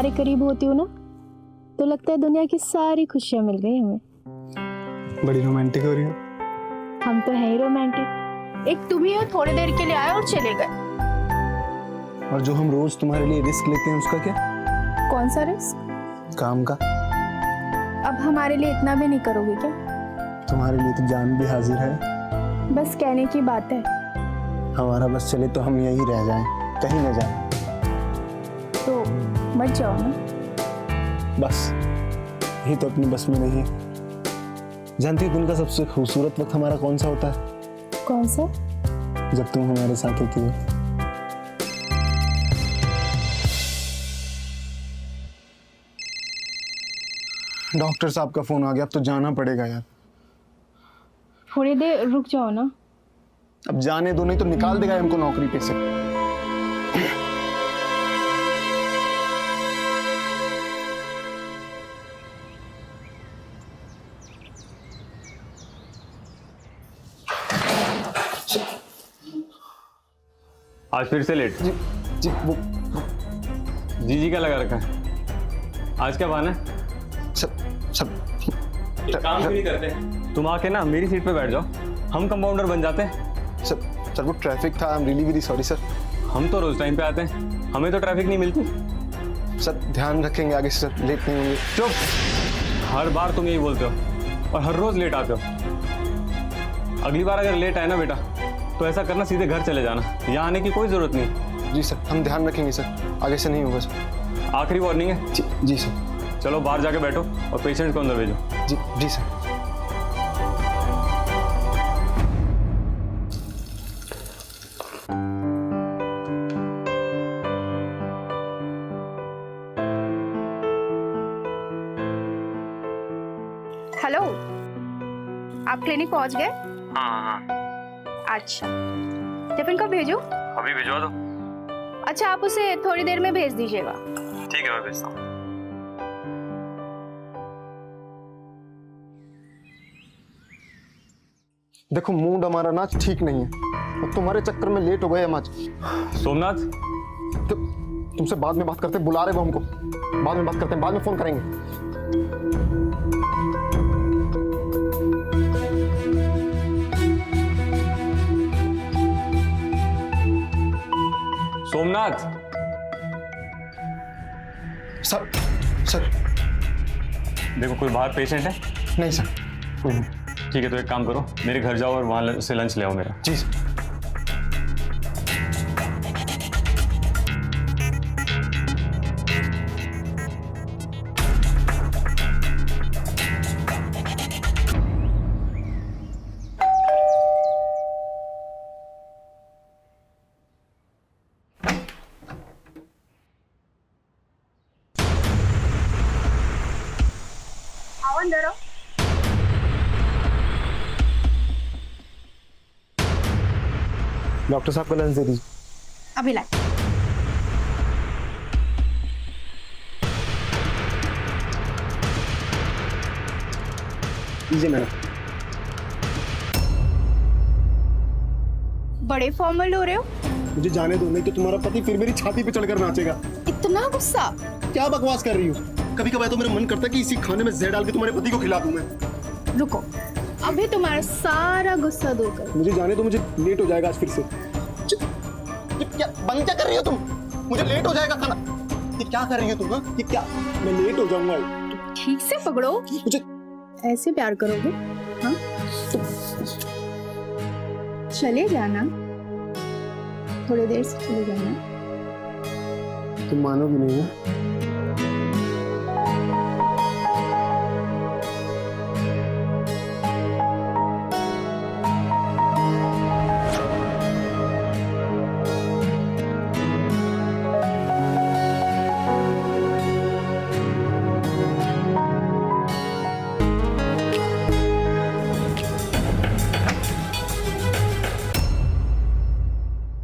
तुम्हारे करीब होती हूँ ना तो लगता है दुनिया की सारी खुशियाँ मिल गई हमें। बड़ी रोमांटिक हो रही हो। हम तो है ही रोमांटिक। एक तुम ही हो, थोड़ी देर के लिए आए और चले गए। और जो हम रोज तुम्हारे लिए रिस्क लेते हैं उसका क्या? कौन सा रिस्क? काम का। अब हमारे लिए इतना भी नहीं करोगे क्या? तुम्हारे लिए तो जान भी हाजिर है। बस कहने की बात है। हमारा बस चले तो हम यहीं रह जाएं, कहीं न जाएं। तो मत जाओ ना। बस यही तो अपनी बस में नहीं है। जानती हो दिन का सबसे खूबसूरत वक्त हमारा कौन सा होता है? कौन सा? जब तुम हमारे साथ होती हो। डॉक्टर साहब का फोन आ गया, अब तो जाना पड़ेगा यार। थोड़ी देर रुक जाओ ना। अब जाने दो, नहीं तो निकाल देगा हमको नौकरी पे से। आज फिर से लेट। जी वो जी का लगा रखा है। आज क्या बहाना है? सब एक काम क्यों नहीं करते? तुम आके ना मेरी सीट पे बैठ जाओ, हम कंपाउंडर बन जाते हैं। सर वो ट्रैफिक था। I am really very sorry sir. हम तो रोज टाइम पे आते हैं, हमें तो ट्रैफिक नहीं मिलती। सर ध्यान रखेंगे आगे से, सर लेट नहीं होंगे। चुप। हर बार तुम यही बोलते हो और हर रोज लेट आते हो। अगली बार अगर लेट आए ना बेटा तो ऐसा करना, सीधे घर चले जाना, यहाँ आने की कोई जरूरत नहीं। जी सर, हम ध्यान रखेंगे सर, आगे से नहीं होगा सर। आखिरी वार्निंग है। जी सर। चलो बाहर जाके बैठो और पेशेंट को अंदर भेजो। जी सर। हेलो, आप क्लिनिक पहुंच गए? हाँ। अच्छा, टिफिन कब भेजूं? अभी भिजवा दो। अच्छा, आप उसे थोड़ी देर में भेज दीजिएगा। ठीक है, मैं भेजता हूँ। देखो मूड हमारा ना ठीक नहीं है और तुम्हारे चक्कर में लेट हो गए हम आज। सोमनाथ, तो तुमसे बाद में बात करते हैं, बुला रहे वो हमको। बाद में बात करते हैं, बाद में फोन करेंगे। सोमनाथ। सर देखो कोई बाहर पेशेंट है? नहीं सर, कोई नहीं। ठीक है, तो एक काम करो, मेरे घर जाओ और वहां से लंच ले आओ मेरा। जी सर। आओ अंदर आओ। डॉक्टर साहब को लंच दे दीजिए। अभी लाए। दीजिए मैडम। बड़े फॉर्मल हो रहे हो। मुझे जाने दो, नहीं तो तुम्हारा पति फिर मेरी छाती पे चढ़कर नाचेगा। इतना गुस्सा? क्या बकवास कर रही हो? कभी कभार तो मेरा मन करता है कि इसी खाने में जहर डाल के तुम्हारे पति को खिला दूं मैं। रुको, अभी तुम्हारा सारा गुस्सा दूर कर। मुझे जाने दो, मुझे लेट हो जाएगा आज फिर से। ये क्या बंद क्या कर रही हो तुम? मुझे लेट हो जाएगा खाना। ये क्या कर रही हो तुम? ये क्या? मैं लेट हो जाऊंगा। ठीक से पकड़ो। मुझे ऐसे प्यार करोगे? हाँ? चले जाना, थोड़ी देर से चले जाना। तुम मानोगी नहीं है?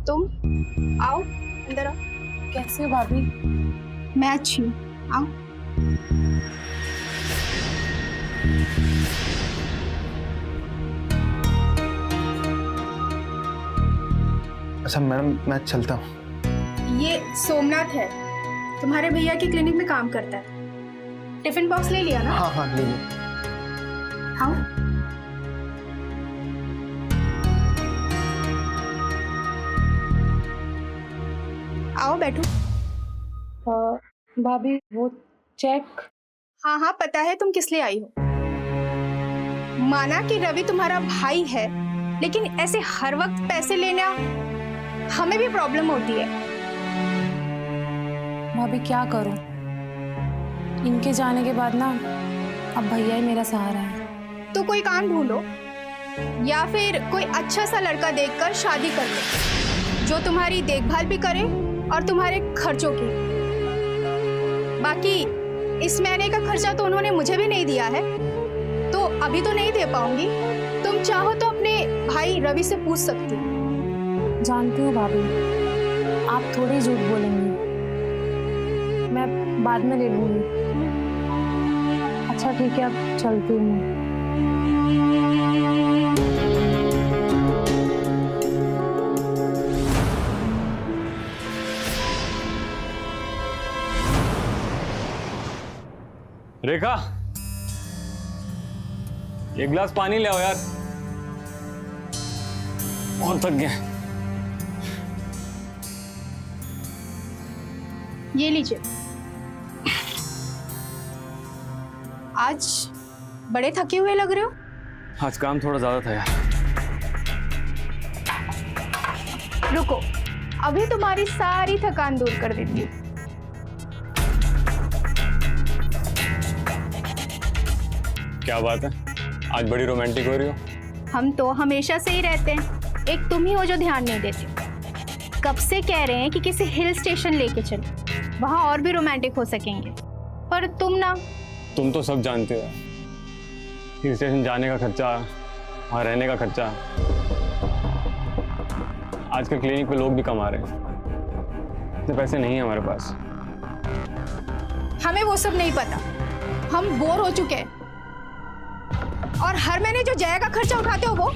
तुम आओ अंदर आओ। कैसे हो भाभी? मैं अच्छी हूँ, आओ। अच्छा मैडम, मैं चलता हूँ। ये सोमनाथ है, तुम्हारे भैया की क्लिनिक में काम करता है। टिफिन बॉक्स ले लिया ना? हाँ हाँ ले लो। आओ। आओ बैठो। भाभी वो चेक। हाँ हाँ पता है तुम किस लिए आई हो। माना कि रवि तुम्हारा भाई है, लेकिन ऐसे हर वक्त पैसे लेना हमें भी प्रॉब्लम होती है। भाभी क्या करूं, इनके जाने के बाद ना अब भैया ही मेरा सहारा है। तो कोई काम ढूंढो या फिर कोई अच्छा सा लड़का देखकर शादी कर लो जो तुम्हारी देखभाल भी करे और तुम्हारे खर्चों की। बाकी इस महीने का खर्चा तो उन्होंने मुझे भी नहीं दिया है, तो अभी तो नहीं दे पाऊंगी। तुम चाहो तो अपने भाई रवि से पूछ सकती हो। जानती हूँ भाभी, आप थोड़ी झूठ बोलेंगी, मैं बाद में ले लूंगी। अच्छा ठीक है, अब चलती हूँ मैं। रेखा, एक गिलास पानी ले आओ यार, बहुत थक गया। ये लीजिए। आज बड़े थके हुए लग रहे हो। आज काम थोड़ा ज्यादा था यार। रुको, अभी तुम्हारी सारी थकान दूर कर देती हूँ। क्या बात है, आज बड़ी रोमांटिक हो रही हो। हम तो हमेशा से ही रहते हैं, एक तुम ही हो जो ध्यान नहीं देते। कब से कह रहे हैं कि किसी हिल स्टेशन लेके चलो, वहां और भी रोमांटिक हो सकेंगे, पर तुम ना। तुम तो सब जानते हो, हिल स्टेशन जाने का खर्चा, वहाँ रहने का खर्चा। आजकल क्लिनिक पे लोग भी कमा रहे हैं, इतने पैसे नहीं है हमारे पास। हमें वो सब नहीं पता, हम बोर हो चुके हैं। और हर महीने जो जया का खर्चा उठाते हो वो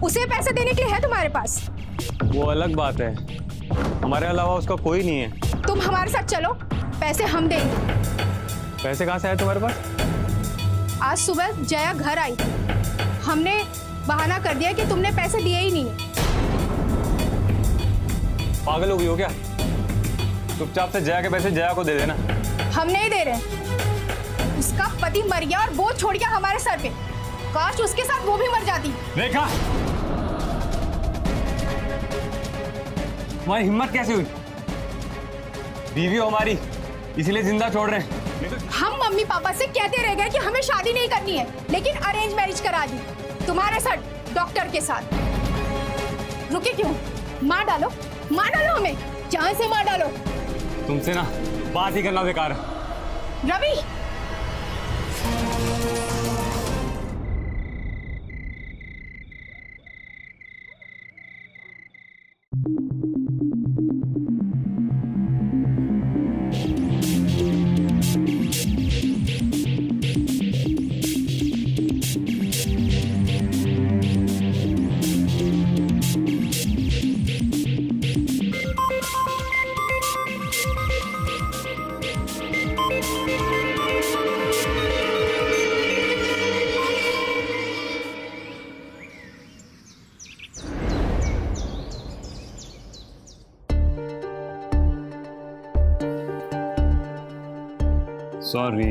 उसे पैसे देने के लिए है तुम्हारे पास। वो अलग बात है, हमारे अलावा उसका कोई नहीं है। तुम हमारे साथ चलो, पैसे हम देंगे। पैसे कहाँ से आए तुम्हारे पास? आज सुबह जया घर आई, हमने बहाना कर दिया कि तुमने पैसे दिए ही नहीं। पागल हो गई हो क्या? चुपचाप से जया के पैसे जया को दे देना। हम नहीं दे रहे, उसका पति मर गया और बोझ छोड़ गया हमारे सर पे। काश उसके साथ वो भी मर जाती। रेखा, तुम्हारी हिम्मत कैसे हुई? बीवी हो हमारी, इसलिए जिंदा छोड़ रहे हैं। हम मम्मी पापा से कहते रह गए कि हमें शादी नहीं करनी है, लेकिन अरेंज मैरिज करा दी तुम्हारे साथ, डॉक्टर के साथ। रुके क्यों? मार डालो, मार डालो हमें, जान से मार डालो। तुमसे ना बात ही करना बेकार है। रवि, सॉरी,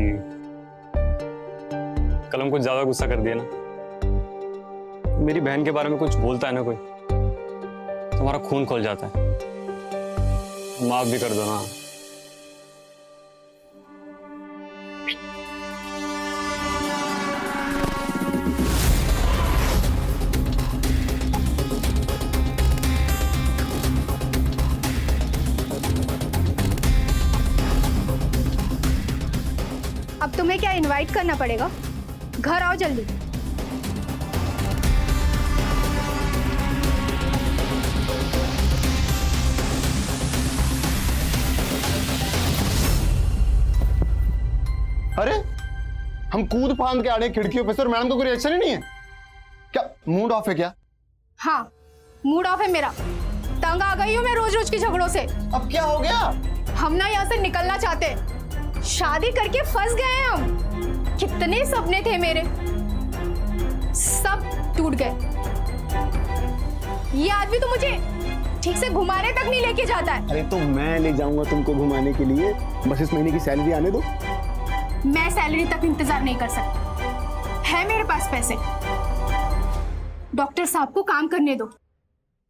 कल हम कुछ ज्यादा गुस्सा कर दिया ना। मेरी बहन के बारे में कुछ बोलता है ना कोई, तुम्हारा खून खोल जाता है। माफ भी कर दो ना। अब तुम्हें क्या इनवाइट करना पड़ेगा? घर आओ जल्दी। अरे हम कूद फांद के आ रहे हैं खिड़कियों पे से और मैडम का कोई रिएक्शन ही नहीं है क्या? मूड ऑफ है क्या? हाँ, मूड ऑफ है मेरा। तंग आ गई हूँ मैं रोज रोज के झगड़ों से। अब क्या हो गया? हम ना यहाँ से निकलना चाहते हैं। शादी करके फंस गए हैं हम। कितने सपने थे मेरे, सब टूट गए। ये आदमी तो मुझे ठीक से घुमाने तक नहीं लेके जाता है। अरे तो मैं ले जाऊंगा तुमको घुमाने के लिए, बस इस महीने की सैलरी आने दो। मैं सैलरी तक इंतजार नहीं कर सकती, है मेरे पास पैसे। डॉक्टर साहब को काम करने दो,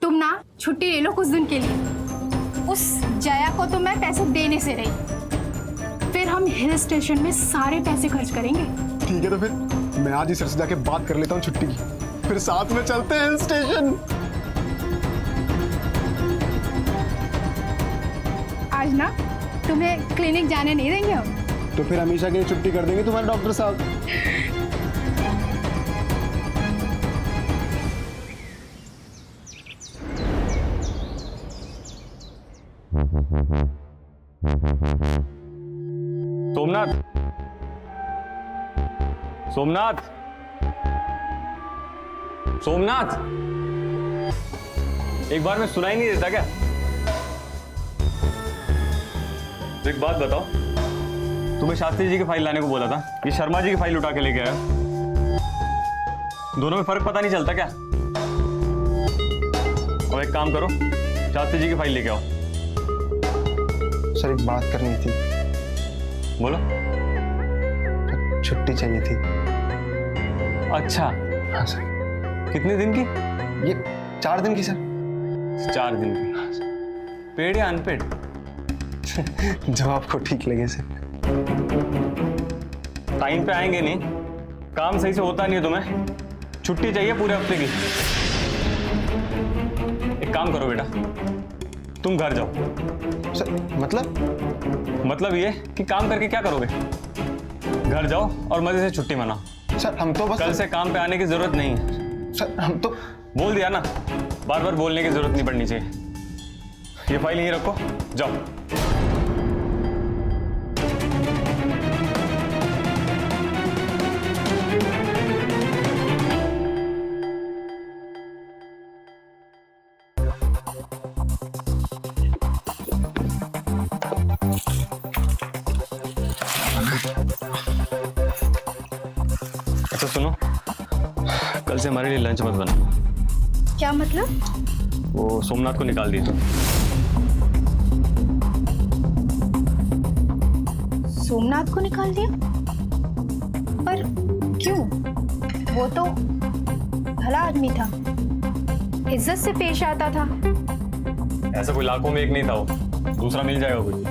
तुम ना छुट्टी ले लो कुछ दिन के लिए। उस जया को तो मैं पैसे देने से रही, फिर हम हिल स्टेशन में सारे पैसे खर्च करेंगे। ठीक है तो फिर मैं आज ही सर से जाके बात कर लेता हूँ छुट्टी की, फिर साथ में चलते हैं हिल स्टेशन। आज ना तुम्हें क्लिनिक जाने नहीं देंगे हम। तो फिर हमेशा के लिए छुट्टी कर देंगे तुम्हारे डॉक्टर साहब। सोमनाथ, सोमनाथ, सोमनाथ, एक बार में सुनाई नहीं देता क्या? तो एक बात बताओ, तुम्हें शास्त्री जी की फाइल लाने को बोला था, ये शर्मा जी की फाइल उठा के लेके आया। दोनों में फर्क पता नहीं चलता क्या? अब एक काम करो, शास्त्री जी की फाइल लेके आओ। सर एक बात करनी थी। बोलो। छुट्टी चाहिए थी। अच्छा, हाँ सर। कितने दिन की? ये 4 दिन की सर। 4 दिन की। पेड या अनपेड? जो आपको ठीक लगे सर। टाइम पे आएंगे नहीं, काम सही से होता नहीं है तुम्हें, छुट्टी चाहिए पूरे हफ्ते की। एक काम करो बेटा, तुम घर जाओ। सर मतलब ये कि काम करके क्या करोगे? घर जाओ और मजे से छुट्टी मनाओ। सर हम तो बस कल से काम पे आने की जरूरत नहीं है। सर हम तो बोल दिया ना, बार बार बोलने की जरूरत नहीं पड़नी चाहिए। ये फाइल यहीं रखो, जाओ। अच्छा सुनो, कल से हमारे लिए लंच मत बनाना। क्या मतलब? वो सोमनाथ को निकाल दिए। सोमनाथ को निकाल दिया? पर क्यों? वो तो भला आदमी था, इज्जत से पेश आता था। ऐसा कोई लाखों में एक नहीं था, वो दूसरा मिल जाएगा कोई।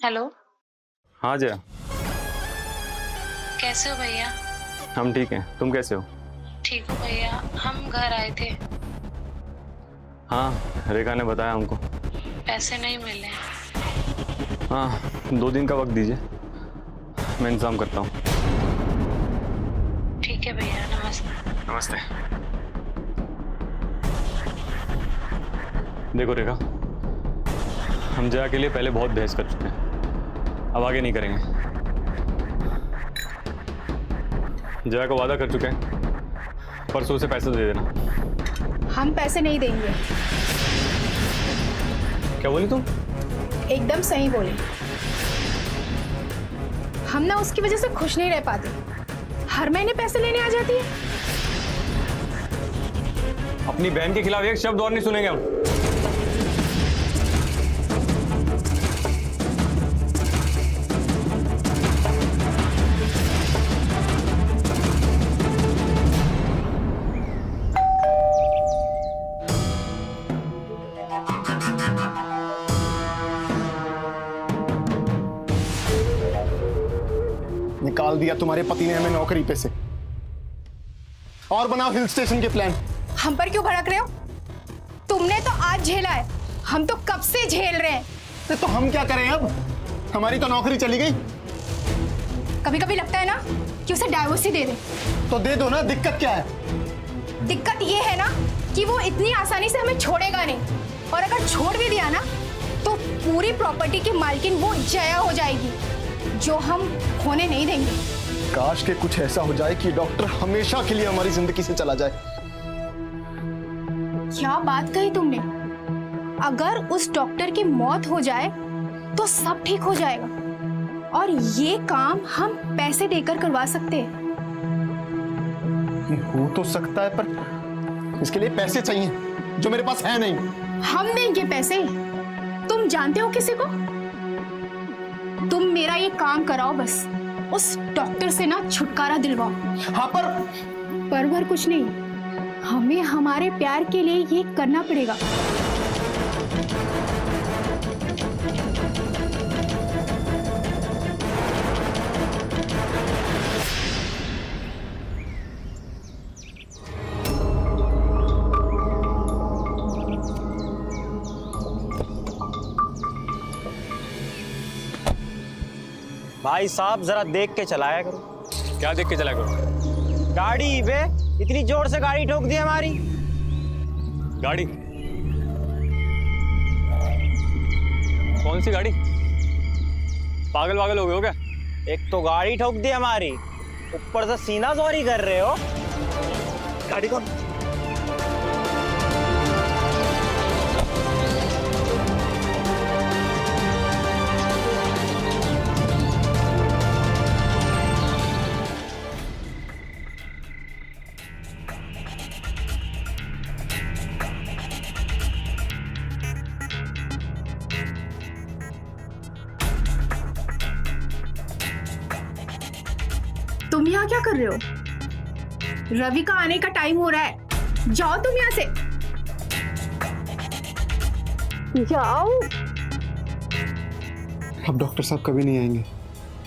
हेलो, हाँ जया, कैसे हो भैया? हम ठीक हैं, तुम कैसे हो? ठीक हो भैया, हम घर आए थे, हाँ रेखा ने बताया हमको। पैसे नहीं मिले। हाँ 2 दिन का वक्त दीजिए, मैं इंतजाम करता हूँ। ठीक है भैया, नमस्ते। नमस्ते। देखो रेखा, हम जया के लिए पहले बहुत बहस कर चुके हैं, अब आगे नहीं करेंगे। जया को वादा कर चुके हैं, परसों से पैसे दे देना। हम पैसे नहीं देंगे। क्या बोली तुम? एकदम सही बोले। हम ना उसकी वजह से खुश नहीं रह पाते, हर महीने पैसे लेने आ जाती है। अपनी बहन के खिलाफ एक शब्द और नहीं सुनेंगे हम। निकाल दिया तुम्हारे पति ने हमें नौकरी पे से, और बनाओ हिल स्टेशन के प्लान। हम पर क्यों भड़क रहे हो? तुमने तो आज झेला है, हम तो कब से झेल रहे हैं। तो हम क्या करें अब? हमारी तो नौकरी चली गई। कभी कभी लगता है ना कि उसे डाइवोर्स ही दे दे। तो दे दो ना, दिक्कत क्या है? दिक्कत ये है ना कि वो इतनी आसानी से हमें छोड़ेगा नहीं, और अगर छोड़ भी दिया ना तो पूरी प्रॉपर्टी की मालकिन वो जया हो जाएगी, जो हम होने नहीं देंगे। काश के कुछ ऐसा हो जाए कि डॉक्टर हमेशा के लिए हमारी जिंदगी से चला जाए। क्या बात कही तुमने? अगर उस डॉक्टर की मौत हो जाए तो सब ठीक हो जाएगा और ये काम हम पैसे देकर करवा सकते हैं। ये हो तो सकता है पर इसके लिए पैसे चाहिए जो मेरे पास है नहीं। हम देंगे पैसे? तुम जानते हो किसी को? तुम मेरा ये काम कराओ, बस उस डॉक्टर से ना छुटकारा दिलवाओ। हाँ पर कुछ नहीं, हमें हमारे प्यार के लिए ये करना पड़ेगा। भाई साहब जरा देख के चलाया करो। क्या देख के चला करो? गाड़ी पे इतनी जोर से गाड़ी ठोक दी हमारी। गाड़ी? कौन सी गाड़ी? पागल वागल हो गए हो क्या? एक तो गाड़ी ठोक दी हमारी, ऊपर से सीना जोरी कर रहे हो। गाड़ी कौन? तुम यहाँ क्या कर रहे हो? रवि का आने का टाइम हो रहा है, जाओ तुम यहाँ से, जाओ। अब डॉक्टर साहब कभी नहीं आएंगे।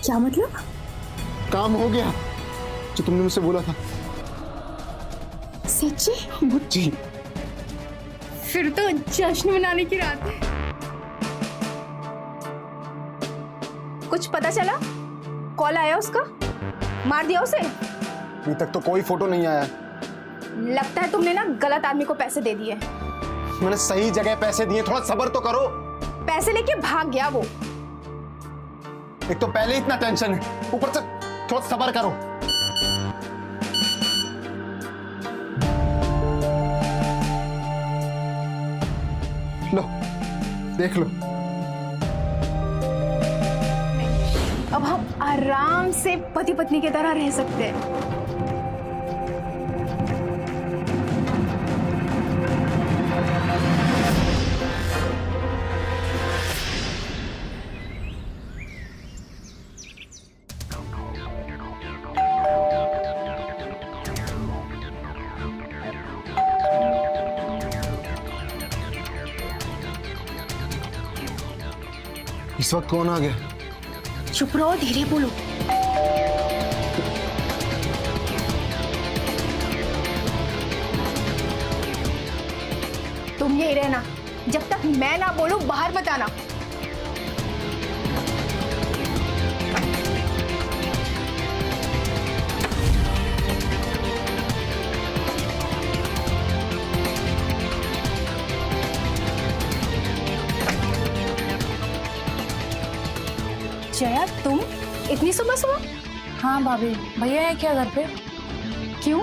क्या मतलब? काम हो गया जो तुमने मुझसे बोला था। सच्ची? जी। फिर तो जश्न मनाने की रात है। कुछ पता चला? कॉल आया उसका? मार दिया उसे? अभी तक तो कोई फोटो नहीं आया। लगता है तुमने ना गलत आदमी को पैसे दे दिए। मैंने सही जगह पैसे दिए, थोड़ा सब्र तो करो। पैसे लेके भाग गया वो। एक तो पहले इतना टेंशन है, ऊपर से थोड़ा सब्र करो। लो देख लो। अब हम आराम से पति पत्नी की तरह रह सकते हैं। इस वक्त कौन आ गया? चुप रहो, धीरे बोलो। तुम यही रहना, जब तक मैं ना बोलूं बाहर मत आना। जया, तुम इतनी सुबह सुबह? हाँ भाभी, भैया है क्या घर पे? क्यों,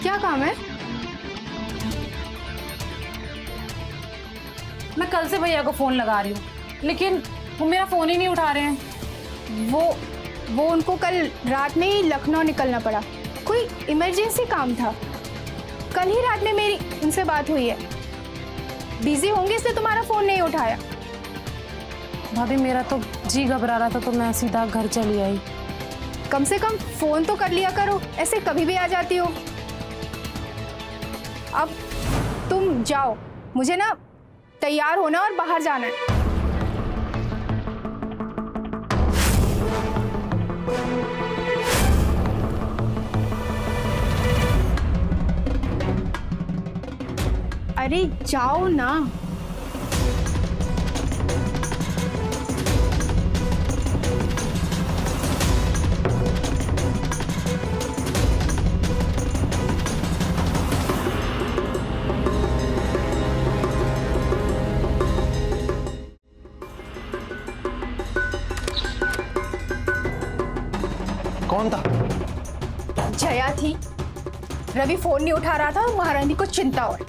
क्या काम है? मैं कल से भैया को फोन लगा रही हूँ, लेकिन वो मेरा फोन ही नहीं उठा रहे हैं। वो उनको कल रात में ही लखनऊ निकलना पड़ा, कोई इमरजेंसी काम था। कल ही रात में मेरी उनसे बात हुई है, बिजी होंगे इसलिए तुम्हारा फोन नहीं उठाया। भाभी मेरा तो जी घबरा रहा था तो मैं सीधा घर चली आई। कम से कम फोन तो कर लिया करो, ऐसे कभी भी आ जाती हो। अब तुम जाओ, मुझे ना तैयार होना और बाहर जाना है। अरे जाओ ना। कौन था? जया थी। रवि फोन नहीं उठा रहा था और महारानी को चिंता और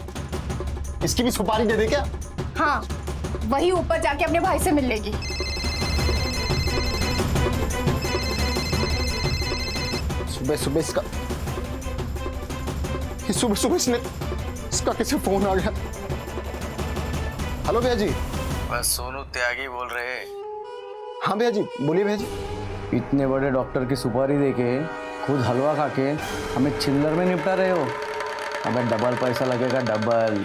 इसकी भी सुपारी दे दे क्या? हाँ, वही ऊपर जाके अपने भाई से मिल लेगी। सुबह सुबह इसका कैसे फोन आ गया? हेलो भैया जी। बस सोनू त्यागी बोल रहे। हाँ भैया जी, बोलिए भैया जी। इतने बड़े डॉक्टर की सुपारी देके खुद हलवा खा के हमें चिल्लर में निपटा रहे हो। हमें डबल पैसा लगेगा, डबल।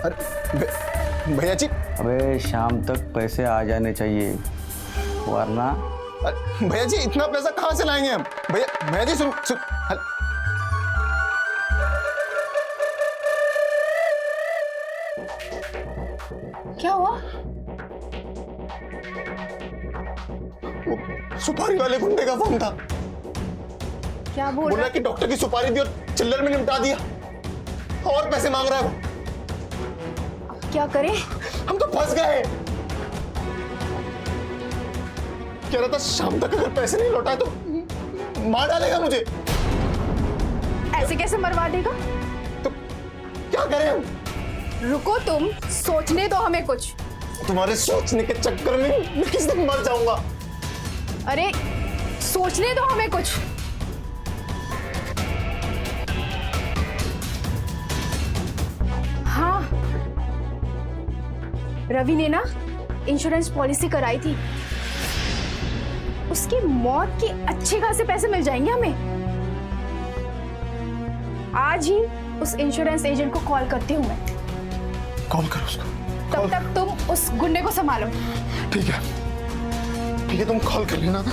अरे भैया जी। अबे शाम तक पैसे आ जाने चाहिए, वरना। भैया जी इतना पैसा कहाँ से लाएंगे हम? भैया जी सुन। क्या हुआ? वो सुपारी वाले गुंडे का फोन था। क्या बोल बोला रहा? कि डॉक्टर की सुपारी दी और चिल्लर में निपटा दिया, और पैसे मांग रहा है वो। क्या करें? हम तो फंस गए। कह रहा था शाम तक अगर पैसे नहीं लौटाए तो मार डालेगा मुझे। ऐसे कैसे मरवा देगा? तो क्या करें हम? रुको, तुम सोचने दो हमें कुछ। तुम्हारे सोचने के चक्कर में मैं किस दिन मर जाऊंगा। अरे सोचने दो हमें कुछ। हाँ, रवि ने ना इंश्योरेंस पॉलिसी कराई थी, उसकी मौत के अच्छे खासे पैसे मिल जाएंगे हमें। आज ही उस इंश्योरेंस एजेंट को कॉल करती हूँ मैं। कॉल करो उसको। तब तक तुम उस गुंडे को संभालो। ठीक है, ठीक है, तुम कॉल कर लेना।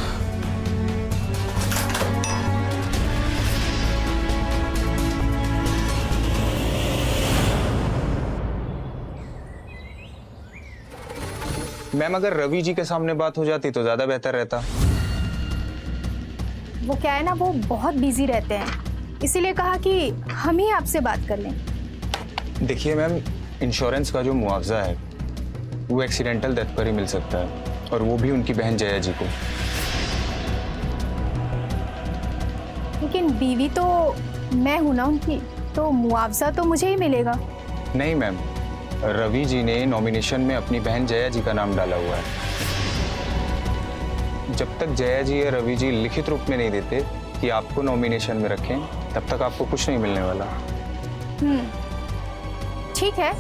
मैम अगर रवि जी के सामने बात हो जाती तो ज्यादा बेहतर रहता। वो क्या है ना, वो बहुत बिजी रहते हैं, इसीलिए कहा कि हम ही आपसे बात कर लें। देखिए मैम, इंश्योरेंस का जो मुआवजा है वो एक्सीडेंटल डेथ पर ही मिल सकता है, और वो भी उनकी बहन जया जी को। लेकिन बीवी तो मैं हूं ना उनकी, तो मुआवजा तो मुझे ही मिलेगा। नहीं मैम, रवि जी ने नॉमिनेशन में अपनी बहन जया जी का नाम डाला हुआ है। जब तक जया जी या रवि जी लिखित रूप में नहीं देते कि आपको नॉमिनेशन में रखें, तब तक आपको कुछ नहीं मिलने वाला। ठीक है,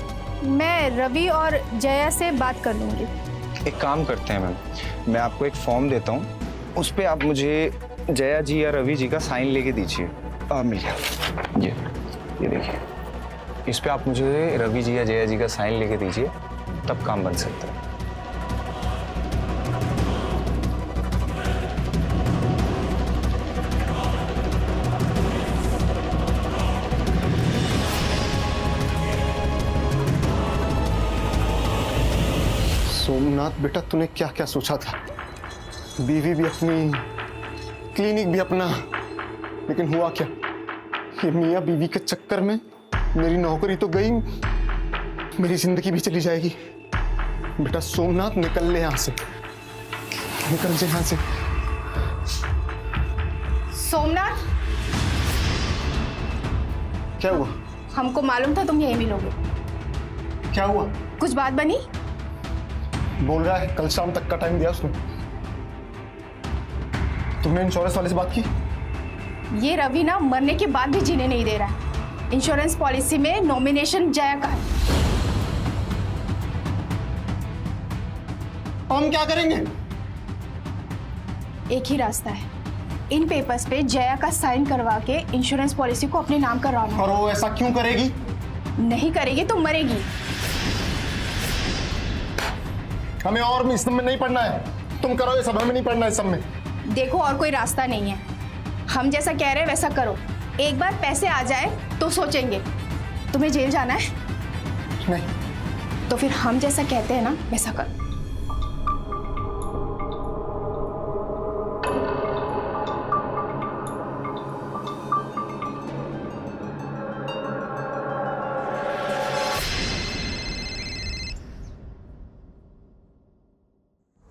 मैं रवि और जया से बात कर लूंगी। एक काम करते हैं मैम, मैं आपको एक फॉर्म देता हूँ, उस पर आप मुझे जया जी या रवि जी का साइन लेके दीजिए। मिल गया, ये देखिए, इस पे आप मुझे रवि जी या जया जी का साइन लेके दीजिए, तब काम बन सकता है। सोमनाथ बेटा, तूने क्या क्या सोचा था? बीवी भी अपनी, क्लिनिक भी अपना, लेकिन हुआ क्या? ये मियाँ बीवी के चक्कर में मेरी नौकरी तो गई, मेरी जिंदगी भी चली जाएगी। बेटा सोमनाथ, निकल ले यहां से, निकल जा यहां से। सोमनाथ, क्या हुआ? हमको मालूम था तुम यहीं मिलोगे। क्या हुआ? कुछ बात बनी? बोल रहा है कल शाम तक का टाइम दिया उसने। तुमने इंश्योरेंस वाले से बात की? ये रवि ना मरने के बाद भी जीने नहीं दे रहा है। इंश्योरेंस पॉलिसी में नॉमिनेशन जया का है। हम क्या करेंगे? एक ही रास्ता है, इन पेपर्स पे जया का साइन करवा के इंश्योरेंस पॉलिसी को अपने नाम करवाना। और वो ऐसा क्यों करेगी? नहीं करेगी तो मरेगी। हमें और इस सब में नहीं पढ़ना है, तुम करो ये सब, हमें नहीं पढ़ना है इस सब में। देखो, और कोई रास्ता नहीं है। हम जैसा कह रहे हैं वैसा करो। एक बार पैसे आ जाए तो सोचेंगे। तुम्हें जेल जाना है? नहीं। तो फिर हम जैसा कहते हैं ना वैसा करो।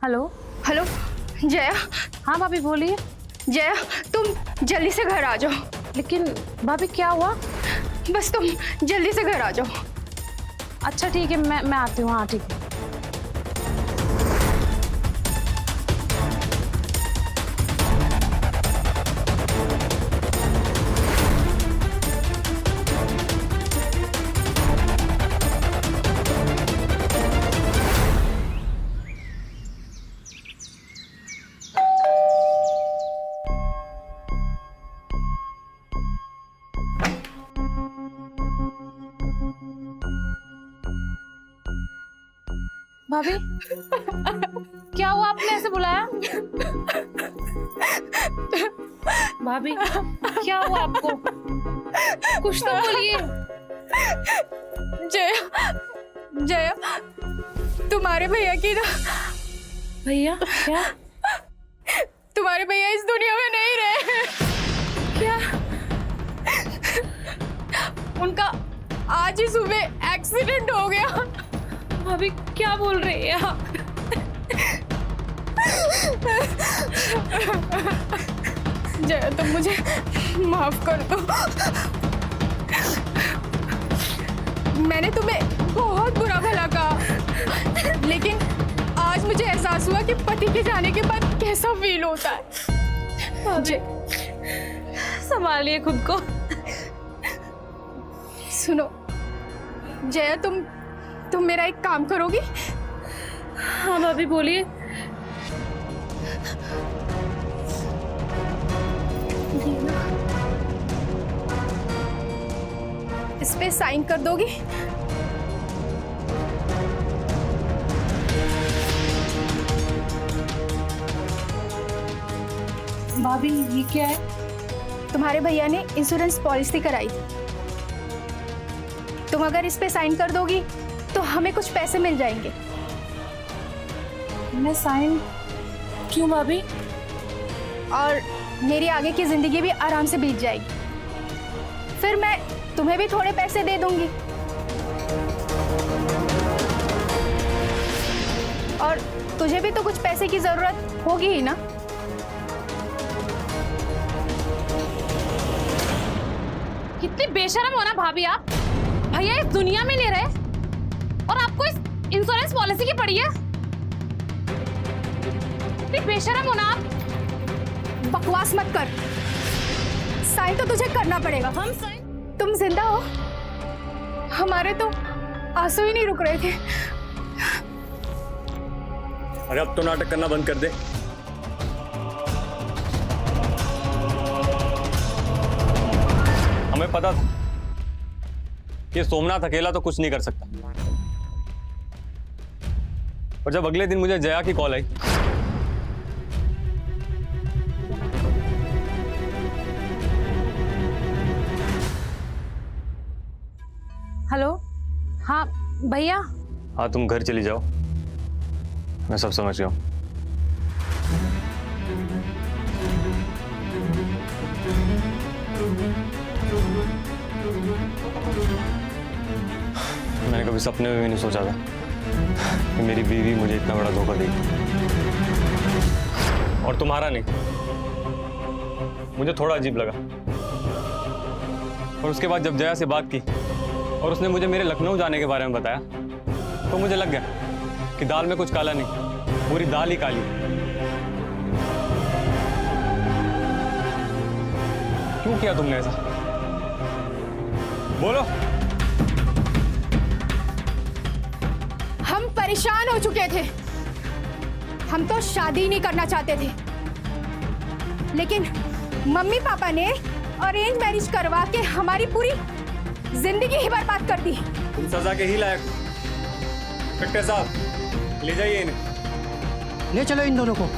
हेलो। हेलो जया। हाँ भाभी बोलिए। जया, तुम जल्दी से घर आ जाओ। लेकिन भाभी क्या हुआ? बस तुम जल्दी से घर आ जाओ। अच्छा ठीक है, मैं आती हूँ। हाँ ठीक है। भाभी क्या हुआ, आपने ऐसे बुलाया? भाभी क्या हुआ आपको? कुछ तो बोलिए। जया, जया, तुम्हारे भैया की ना, भैया क्या? तुम्हारे भैया इस दुनिया में नहीं रहे। क्या? उनका आज ही सुबह एक्सीडेंट हो गया। भाभी क्या बोल रही है आप? जया, तुम मुझे माफ कर दो। मैंने तुम्हें बहुत बुरा भला कहा, लेकिन आज मुझे एहसास हुआ कि पति के जाने के बाद कैसा फील होता है। संभालिए खुद को। सुनो जया, तुम मेरा एक काम करोगी? हाँ भाभी बोलिए। इस पे साइन कर दोगी? भाभी ये क्या है? तुम्हारे भैया ने इंश्योरेंस पॉलिसी कराई थी। तुम अगर इस पे साइन कर दोगी तो हमें कुछ पैसे मिल जाएंगे। मैं साइन क्यों भाभी? और मेरी आगे की जिंदगी भी आराम से बीत जाएगी। फिर मैं तुम्हें भी थोड़े पैसे दे दूंगी, और तुझे भी तो कुछ पैसे की जरूरत होगी ही ना। कितनी बेशरम हो ना भाभी आप। भैया इस दुनिया में नहीं रहे और आपको इस इंश्योरेंस पॉलिसी की पड़ी है। कितनी बेशरम हो ना आप। बकवास मत कर। साइन तो तुझे करना पड़ेगा। हम साइन? तुम जिंदा हो, हमारे तो आंसू ही नहीं रुक रहे थे। अरे अब तो नाटक करना बंद कर दे। हमें पता था कि सोमनाथ अकेला तो कुछ नहीं कर सकता, और जब अगले दिन मुझे जया की कॉल आई, हेलो, हाँ भैया। हाँ तुम घर चली जाओ, मैं सब समझ गया हूँ। मैंने कभी सपने में भी नहीं सोचा था कि मेरी बीवी मुझे इतना बड़ा धोखा देगी, और तुम्हारा नहीं। मुझे थोड़ा अजीब लगा, और उसके बाद जब जया से बात की और उसने मुझे मेरे लखनऊ जाने के बारे में बताया, तो मुझे लग गया कि दाल में कुछ काला नहीं, पूरी दाल ही काली। क्यों किया तुमने ऐसा? बोलो। हम परेशान हो चुके थे। हम तो शादी नहीं करना चाहते थे, लेकिन मम्मी पापा ने अरेंज मैरिज करवा के हमारी पूरी जिंदगी ही बर्बाद कर दी। तुम सजा के ही लायक। कट्टे साहब ले जाइए इन्हें। ले चलो इन दोनों को।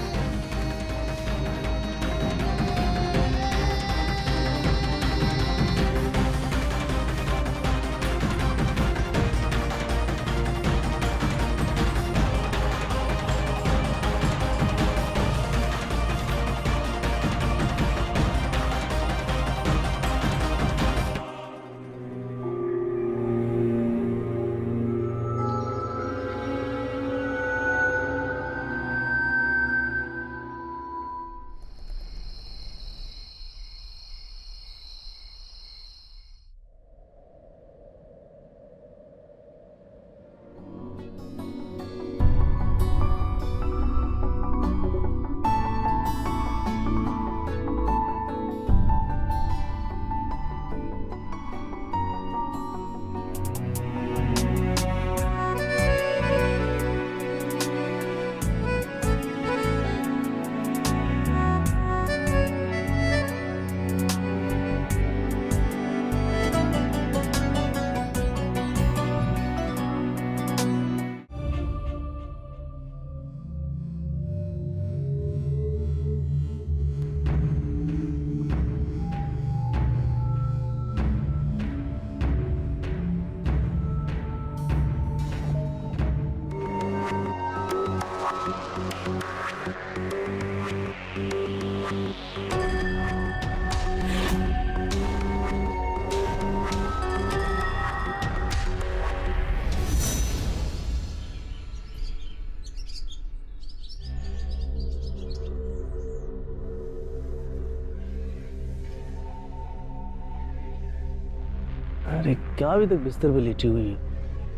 अरे क्या अभी तक बिस्तर पे लेटी हुई है?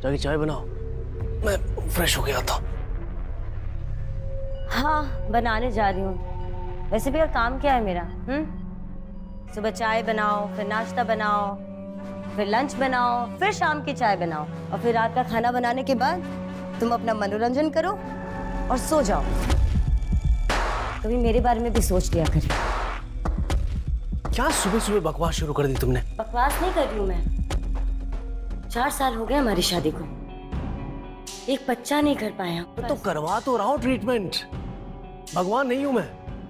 जाके चाय बनाओ, मैं फ्रेश हो गया था। हाँ बनाने जा रही हूँ। वैसे भी और काम क्या है मेरा? सुबह चाय बनाओ, फिर नाश्ता बनाओ, फिर लंच बनाओ, फिर शाम की चाय बनाओ, और फिर रात का खाना बनाने के बाद तुम अपना मनोरंजन करो और सो जाओ। कभी मेरे बारे में भी सोच लिया कर। क्या सुबह सुबह बकवास शुरू कर दी तुमने? बकवास नहीं कर रही हूँ मैं। 4 साल हो गए हमारी शादी को, एक बच्चा नहीं कर पाया। तो करवा तो रहा हूँ ट्रीटमेंट। भगवान नहीं हूं मैं।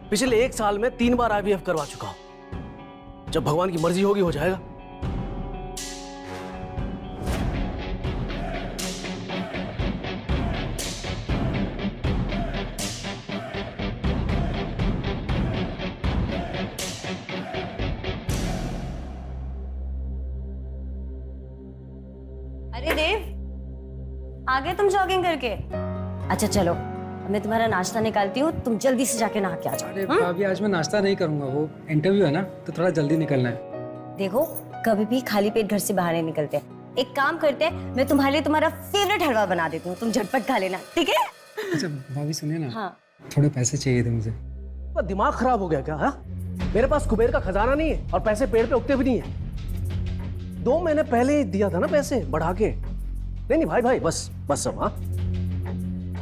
पिछले 1 साल में 3 बार IVF करवा चुका हूं। जब भगवान की मर्जी होगी हो जाएगा। अरे देव, आ गए तुम जॉगिंग करके? अच्छा चलो, मैं तुम्हारा नाश्ता निकालती हूँ, तुम जल्दी से जाके नहा के आ जाओ। अरे भाभी आज मैं नाश्ता नहीं करूंगा, वो इंटरव्यू है ना, तो थोड़ा जल्दी निकलना है। देखो कभी भी खाली पेट घर से बाहर नहीं निकलते। एक काम करते हैं, मैं तुम्हारे लिए तुम्हारा फेवरेट हलवा बना देती हूँ, तुम झटपट खा लेना, ठीक है? अच्छा भाभी सुनिए ना, हाँ। थोड़े पैसे चाहिए थे मुझे। दिमाग खराब हो गया क्या? हा? मेरे पास कुबेर का खजाना नहीं है और पैसे पेड़ पे उगते भी नहीं है। 2 महीने पहले ही दिया था ना पैसे बढ़ा के। नहीं भाई बस अब।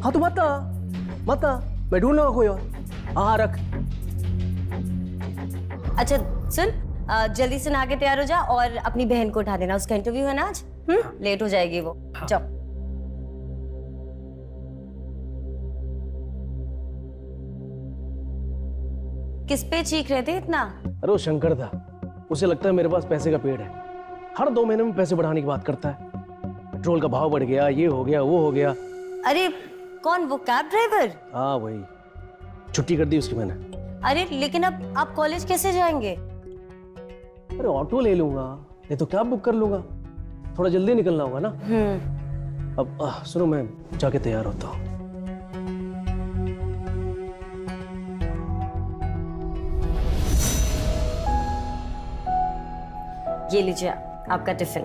हाँ तो मत मैं ढूंढ लूंगा कोई और। हाँ रख। अच्छा सुन, जल्दी से नहा के तैयार हो जा और अपनी बहन को उठा देना, उसका इंटरव्यू है ना आज। लेट हो जाएगी वो। जाओ। किस पे चीख रहे थे इतना? अरे वो शंकर था, उसे लगता है मेरे पास पैसे का पेड़ है। हर 2 महीने में पैसे बढ़ाने की बात करता है। पेट्रोल का भाव बढ़ गया, ये हो गया वो हो गया। अरे कौन, वो कैब ड्राइवर? हाँ वही, छुट्टी कर दी उसकी मैंने। अरे लेकिन अब आप कॉलेज कैसे जाएंगे? अरे ऑटो ले लूंगा, नहीं तो कैब बुक कर लूंगा। थोड़ा जल्दी निकलना होगा ना। अब सुनो, मैं जाके तैयार होता हूँ। ये लीजिए आपका टिफिन।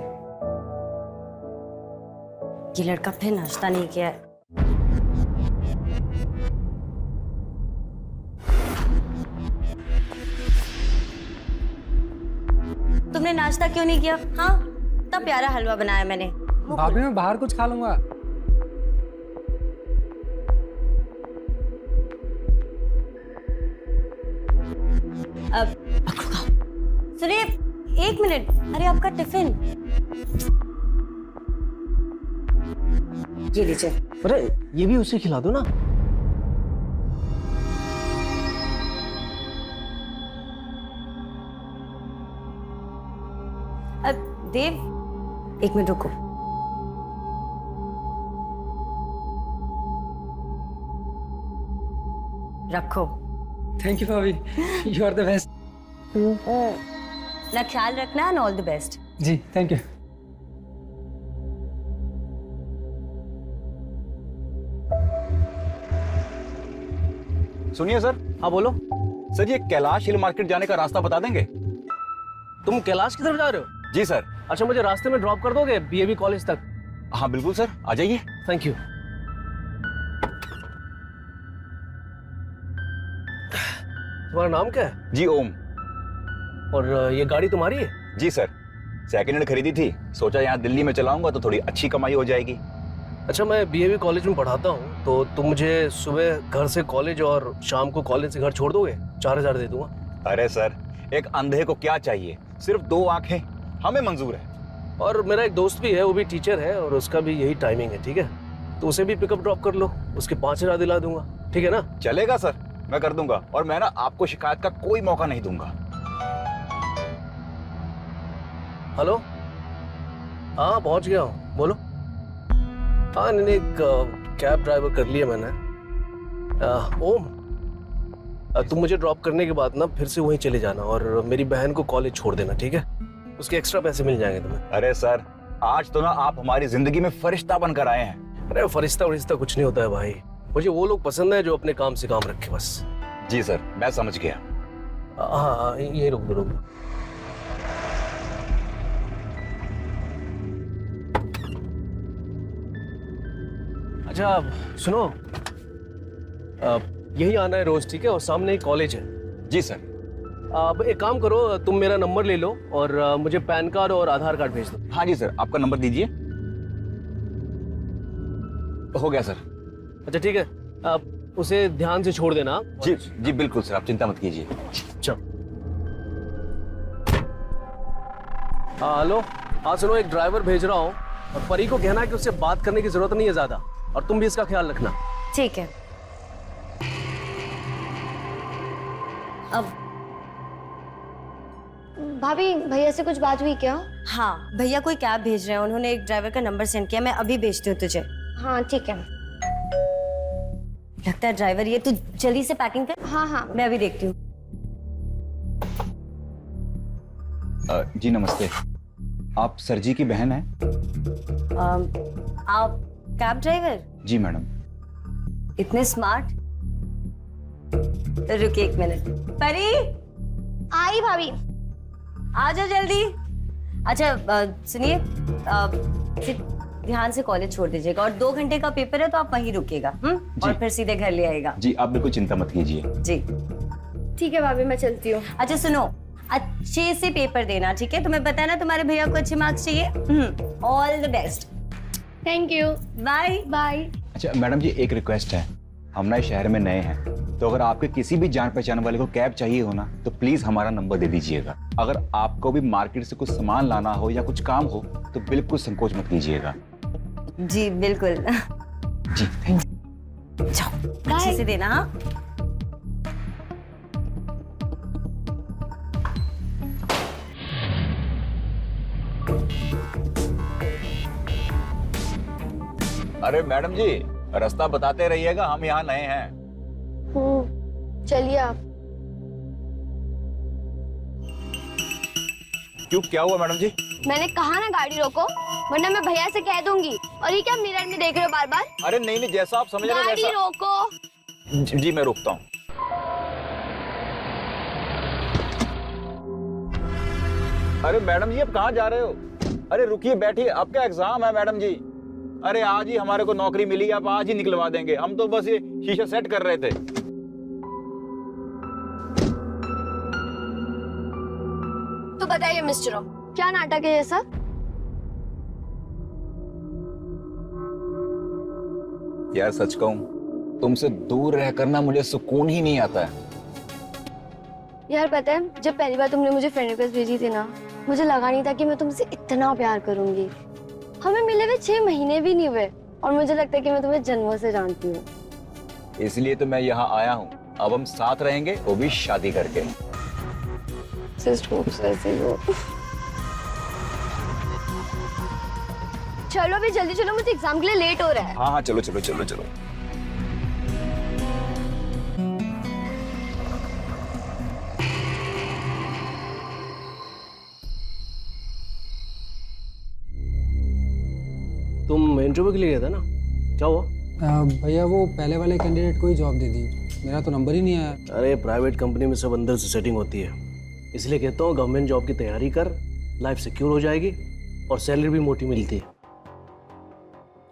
ये लड़का फिर नाश्ता नहीं किया है। तुमने नाश्ता क्यों नहीं किया? हाँ, इतना प्यारा हलवा बनाया मैंने। भाभी मैं बाहर कुछ खा लूंगा। अब सुनिए, 1 मिनट। अरे आपका टिफिन ये लीजिए। अरे ये भी उसे खिला दो ना। अब देव, 1 मिनट रुको। रखो। थैंक यू भाभी, यू आर द बेस्ट। ना ख्याल रखना एंड ऑल द बेस्ट। जी थैंक यू। सुनिए सर। हाँ बोलो। सर ये कैलाश हिल मार्केट जाने का रास्ता बता देंगे? तुम कैलाश की तरफ जा रहे हो? जी सर। अच्छा मुझे रास्ते में ड्रॉप कर दोगे BAV कॉलेज तक? हाँ बिल्कुल सर, आ जाइए। Thank you. तुम्हारा नाम क्या है? जी ओम। और ये गाड़ी तुम्हारी है? जी सर, सेकेंड हैंड खरीदी थी, सोचा यहाँ दिल्ली में चलाऊंगा तो थोड़ी अच्छी कमाई हो जाएगी। अच्छा मैं BAV कॉलेज में पढ़ाता हूँ, तो तुम मुझे सुबह घर से कॉलेज और शाम को कॉलेज से घर छोड़ दोगे? 4000 दे दूंगा। अरे सर, एक अंधे को क्या चाहिए, सिर्फ 2 आंखें, हमें मंजूर है। और मेरा एक दोस्त भी है, वो भी टीचर है और उसका भी यही टाइमिंग है, ठीक है? तो उसे भी पिकअप ड्रॉप कर लो, उसके 5000 दिला दूंगा, ठीक है ना? चलेगा सर, मैं कर दूंगा। और मैं ना आपको शिकायत का कोई मौका नहीं दूंगा। हेलो, हाँ पहुंच गया हूँ, बोलो। हाँ नहीं, एक कैब ड्राइवर कर लिया मैंने। ओम, तुम मुझे ड्रॉप करने के बाद ना फिर से वहीं चले जाना और मेरी बहन को कॉलेज छोड़ देना, ठीक है? उसके एक्स्ट्रा पैसे मिल जाएंगे तुम्हें। अरे सर, आज तो ना आप हमारी जिंदगी में फरिश्ता बनकर आए हैं। अरे फरिश्ता कुछ नहीं होता है भाई, मुझे वो लोग पसंद है जो अपने काम से काम रखे बस। जी सर, मैं समझ गया। हाँ ये रुक दो। अच्छा सुनो, यही आना है रोज, ठीक है? और सामने ही कॉलेज है। जी सर। अब एक काम करो, तुम मेरा नंबर ले लो और मुझे पैन कार्ड और आधार कार्ड भेज दो। हाँ जी सर, आपका नंबर दीजिए। हो गया सर। अच्छा ठीक है, अब उसे ध्यान से छोड़ देना। जी जी बिल्कुल सर, आप चिंता मत कीजिए। चलो। हेलो, हाँ सुनो, एक ड्राइवर भेज रहा हूँ और परी को कहना है कि उससे बात करने की जरूरत नहीं है ज्यादा, और तुम भी इसका ख्याल रखना। ठीक है। अब भाभी, भैया से कुछ बात हुई क्या? हाँ, भैया कोई कैब भेज रहे हैं, उन्होंने एक ड्राइवर का नंबर सेंड किया, मैं अभी भेजती हूँ तुझे। हाँ ठीक है। लगता है ड्राइवर ये, तू जल्दी से पैकिंग कर। हाँ हाँ। मैं अभी देखती हूँ। जी नमस्ते, आप सर जी की बहन हैं? आप कैब ड्राइवर? जी मैडम। इतने स्मार्ट। रुकिए एक मिनट। परी, आई भाभी। आ जाओ जल्दी। अच्छा सुनिए, फिर ध्यान से कॉलेज छोड़ दीजिएगा, और 2 घंटे का पेपर है तो आप वहीं रुकिएगा, और फिर सीधे घर ले आएगा। जी आप बिल्कुल चिंता मत कीजिए। जी ठीक है भाभी, मैं चलती हूँ। अच्छा सुनो, अच्छे से पेपर देना, ठीक है? तुम्हें पता है ना तुम्हारे भैया को अच्छे मार्क्स चाहिए। All the best. Thank you. Bye bye. अच्छा मैडम जी, एक रिक्वेस्ट है, हम ना इस शहर में नए हैं, तो अगर आपके किसी भी जान पहचान वाले को कैब चाहिए हो ना, तो प्लीज हमारा नंबर दे दीजिएगा। अगर आपको भी मार्केट से कुछ सामान लाना हो या कुछ काम हो तो बिल्कुल संकोच मत कीजिएगा। जी बिल्कुल। जी थैंक यू। जाओ, अच्छे से देना। हाँ अरे मैडम जी, रास्ता बताते रहिएगा, हम यहाँ नए हैं। चलिए आप। क्यों, क्या हुआ मैडम जी? मैंने कहा ना गाड़ी रोको, वरना मैं भैया से कह दूंगी। और ये क्या मिरर में देख रहे हो बार बार? अरे नहीं नहीं, जैसा आप समझ रहे हैं गाड़ी वैसा। रोको। जी मैं रोकता हूँ। अरे मैडम जी, आप कहाँ जा रहे हो? अरे रुकिए, बैठिए, आपका एग्जाम है मैडम जी। अरे आज ही हमारे को नौकरी मिली, आप आज ही निकलवा देंगे। हम तो बस ये शीशा सेट कर रहे थे। तो बताइए मिस्टर ओ, क्या नाटक है ये सब? यार सच कहूं, तुमसे दूर रहकर ना मुझे सुकून ही नहीं आता है। यार पता है, जब पहली बार तुमने मुझे फ्रेंड रिक्वेस्ट भेजी थी ना, मुझे लगा नहीं था कि मैं तुमसे इतना प्यार करूंगी। हमें मिले हुए 6 महीने भी नहीं हुए, और मुझे लगता है कि मैं तुम्हें जन्मों से जानती हूँ। इसलिए तो मैं यहाँ आया हूँ। अब हम साथ रहेंगे, वो भी शादी करके। चलो भी जल्दी चलो, मुझे एग्जाम के लिए लेट हो रहा है। हाँ हाँ चलो चलो चलो चलो। तुम इंटरव्यू के लिए गया था ना, क्या हुआ? भैया वो पहले वाले कैंडिडेट को ही जॉब दे दी, मेरा तो नंबर ही नहीं आया। अरे प्राइवेट कंपनी में सब अंदर से सेटिंग होती है, इसलिए कहता हूँ गवर्नमेंट जॉब की तैयारी कर, लाइफ सिक्योर हो जाएगी और सैलरी भी मोटी मिलती है।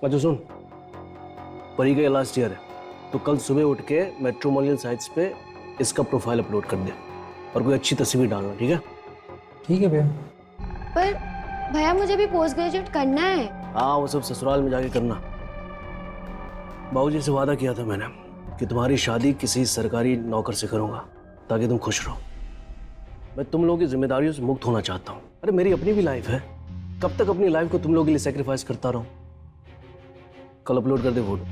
अच्छा सुन, परी का लास्ट ईयर है, तो कल सुबह उठ के मैट्रिमोनियल साइट्स पे इसका प्रोफाइल अपलोड कर दे और कोई अच्छी तस्वीर डालना, ठीक है? ठीक है भैया। पर भैया मुझे भी पोस्ट ग्रेजुएट करना है। हाँ वो सब ससुराल में जाके करना। बाबूजी से वादा किया था मैंने कि तुम्हारी शादी किसी सरकारी नौकर से करूंगा ताकि तुम खुश रहो। मैं तुम लोगों की जिम्मेदारियों से मुक्त होना चाहता हूँ। अरे मेरी अपनी भी लाइफ है, कब तक अपनी लाइफ को तुम लोगों के लिए सेक्रीफाइस करता रहूं? कल अपलोड कर दे फोटो।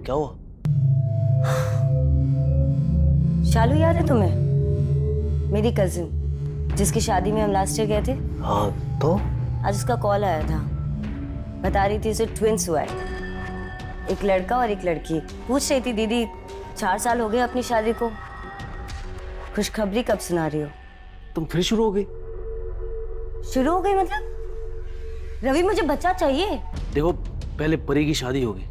क्या हुआ? शालू याद है तुम्हें? मेरी कजिन जिसकी शादी में हम लास्ट ईयर गए थे। हाँ तो आज उसका कॉल आया था, बता रही थी उसे ट्विंस हुआ है, एक लड़का और एक लड़की। पूछ रही थी दीदी 4 साल हो गए अपनी शादी को, खुशखबरी कब सुना रही हो? तुम फिर शुरू हो गई? शुरू हो गई मतलब? रवि मुझे बच्चा चाहिए। देखो पहले परी की शादी होगी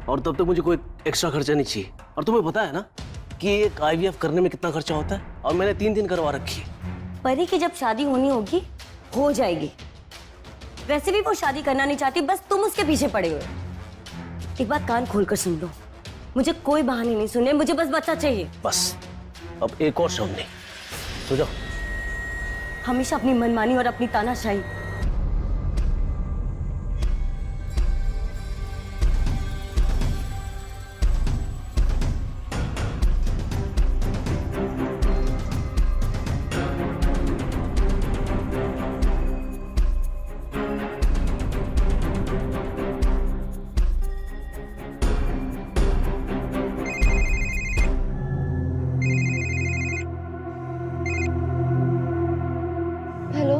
और तब तक मुझे कोई एक्स्ट्रा खर्चा नहीं चाहिए। और तुम्हें पता है ना कि एक IVF करने में कितना खर्चा होता है, और मैंने 3 करवा रखी है। परी की जब शादी होनी होगी हो जाएगी। वैसे भी वो शादी करना नहीं चाहती, बस तुम उसके पीछे पड़े हुए। एक बात कान खोलकर सुन लो, मुझे कोई बहाने नहीं सुने, मुझे बस बच्चा चाहिए। बस अब एक और शब्द नहीं, सो जाओ। हमेशा अपनी मनमानी और अपनी तानाशाही। हेलो।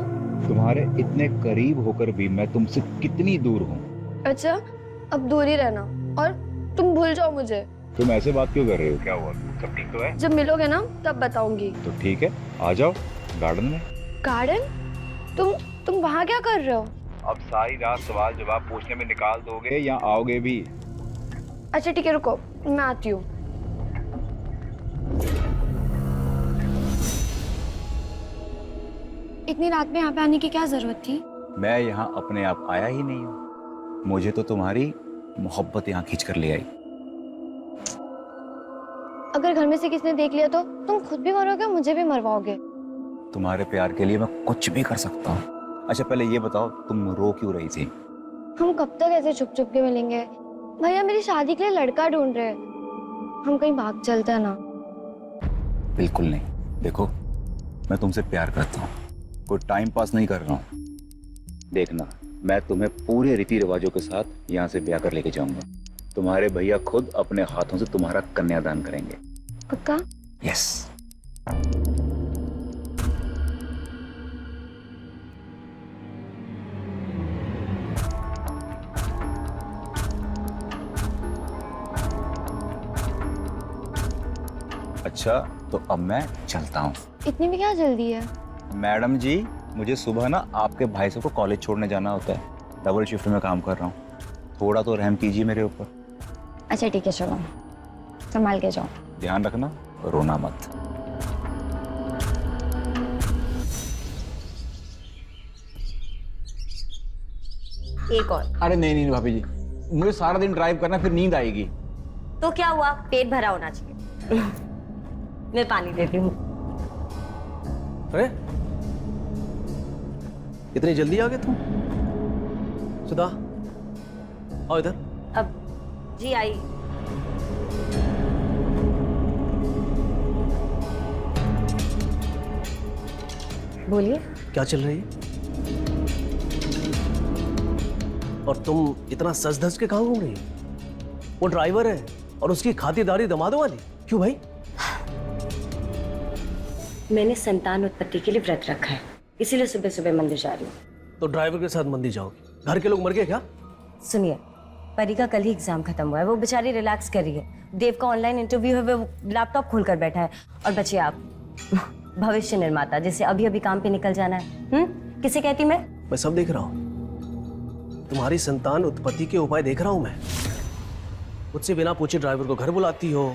तुम्हारे इतने करीब होकर भी मैं तुमसे कितनी दूर हूँ। अच्छा, अब दूर ही रहना और तुम भूल जाओ मुझे। तुम ऐसे बात क्यों कर रहे हो? क्या हुआ? सब ठीक तो है? जब मिलोगे ना तब बताऊंगी। तो ठीक है, आ जाओ गार्डन में। गार्डन? तुम वहाँ क्या कर रहे हो? अब सारी रात सवाल जवाब पूछने में निकाल दोगे या आओगे भी? अच्छा ठीक है, रुको मैं आती हूँ। इतनी रात में यहाँ पे आने की क्या जरूरत थी? मैं यहाँ अपने आप आया ही नहीं हूँ, मुझे तो तुम्हारी मोहब्बत यहाँ खींच कर ले आई। अगर घर में से किसी ने देख लिया तो तुम खुद भी मरोगे, मुझे भी मरवाओगे। तुम्हारे प्यार के लिए मैं कुछ भी कर सकता हूँ। अच्छा पहले ये बताओ, तुम रो क्यों रही थी? हम कब तक ऐसे छुप छुप के मिलेंगे? भैया मेरी शादी के लिए लड़का ढूंढ रहे हैं, हम कहीं भाग चलते हैं ना। बिल्कुल नहीं, देखो मैं तुमसे प्यार करता हूँ, कोई टाइम पास नहीं कर रहा हूँ। देखना मैं तुम्हें पूरे रीति रिवाजों के साथ यहाँ से ब्याह कर लेके जाऊंगा। तुम्हारे भैया खुद अपने हाथों से तुम्हारा कन्यादान करेंगे। पक्का? यस। अच्छा तो अब मैं चलता हूँ। इतनी भी क्या जल्दी है? मैडम जी मुझे सुबह ना आपके भाई साहब को कॉलेज छोड़ने जाना होता है, डबल शिफ्ट में काम कर रहा हूँ, थोड़ा तो रहम कीजिए मेरे ऊपर। अच्छा ठीक है, चलो संभाल के जाओ। ध्यान रखना, रोना मत। एक और। अरे नहीं नहीं भाभी जी, मुझे सारा दिन ड्राइव करना, फिर नींद आएगी। तो क्या हुआ, पेट भरा होना चाहिए। मैं पानी देती हूँ। अरे इतनी जल्दी आ गए तुम? सुधा आओ इधर। अब जी आई। बोलिए। क्या चल रही है? और तुम इतना सज धज के कहाँ घूम रही हो? वो ड्राइवर है और उसकी खातिरदारी दमादों वाली। क्यों भाई? मैंने संतान उत्पत्ति के लिए व्रत रखा है, इसीलिए सुबह सुबह मंदिर जा रही हूँ। तो ड्राइवर के साथ मंदिर जाओगी? घर के लोग मर गए क्या? सुनिए, परी का कल ही एग्जाम खत्म हुआ है, वो बेचारी रिलैक्स कर रही है। देव का ऑनलाइन इंटरव्यू है, वो लैपटॉप खोलकर बैठा है। और बचिए आप, भविष्य निर्माता, जिसे अभी अभी काम पे निकल जाना है। किसे कहती मैं सब देख रहा हूँ, तुम्हारी संतान उत्पत्ति के उपाय देख रहा हूँ मैं। मुझसे बिना पूछे ड्राइवर को घर बुलाती हो,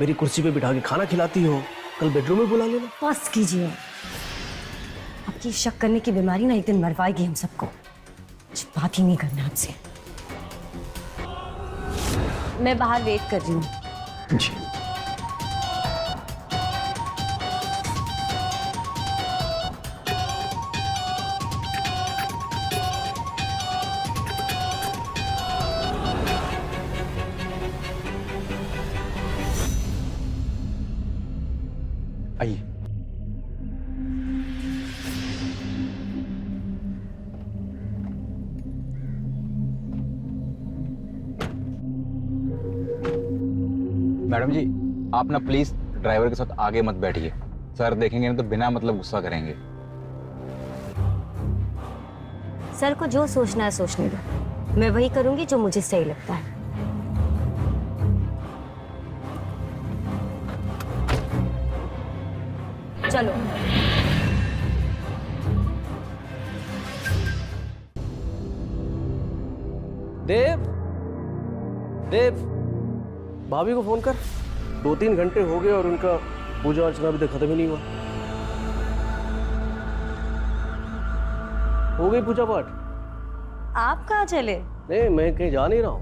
मेरी कुर्सी पे बिठा के खाना खिलाती हो, कल बेडरूम में बुला लेना। बस कीजिए, आपकी शक करने की बीमारी ना एक दिन मरवाएगी हम सबको। कुछ बात ही नहीं करना आपसे। मैं बाहर वेट कर रही हूँ। जी। आइए। मैडम जी आप ना प्लीज ड्राइवर के साथ आगे मत बैठिए, सर देखेंगे ना तो बिना मतलब गुस्सा करेंगे। सर को जो सोचना है सोचने दो, मैं वही करूंगी जो मुझे सही लगता है। चलो। देव, देव, भाभी को फोन कर। 2-3 घंटे हो गए और उनका पूजा अर्चना अभी तक खत्म ही नहीं हुआ। हो गई पूजा पाठ? आप कहाँ चले? नहीं, मैं कहीं जा नहीं रहा हूँ।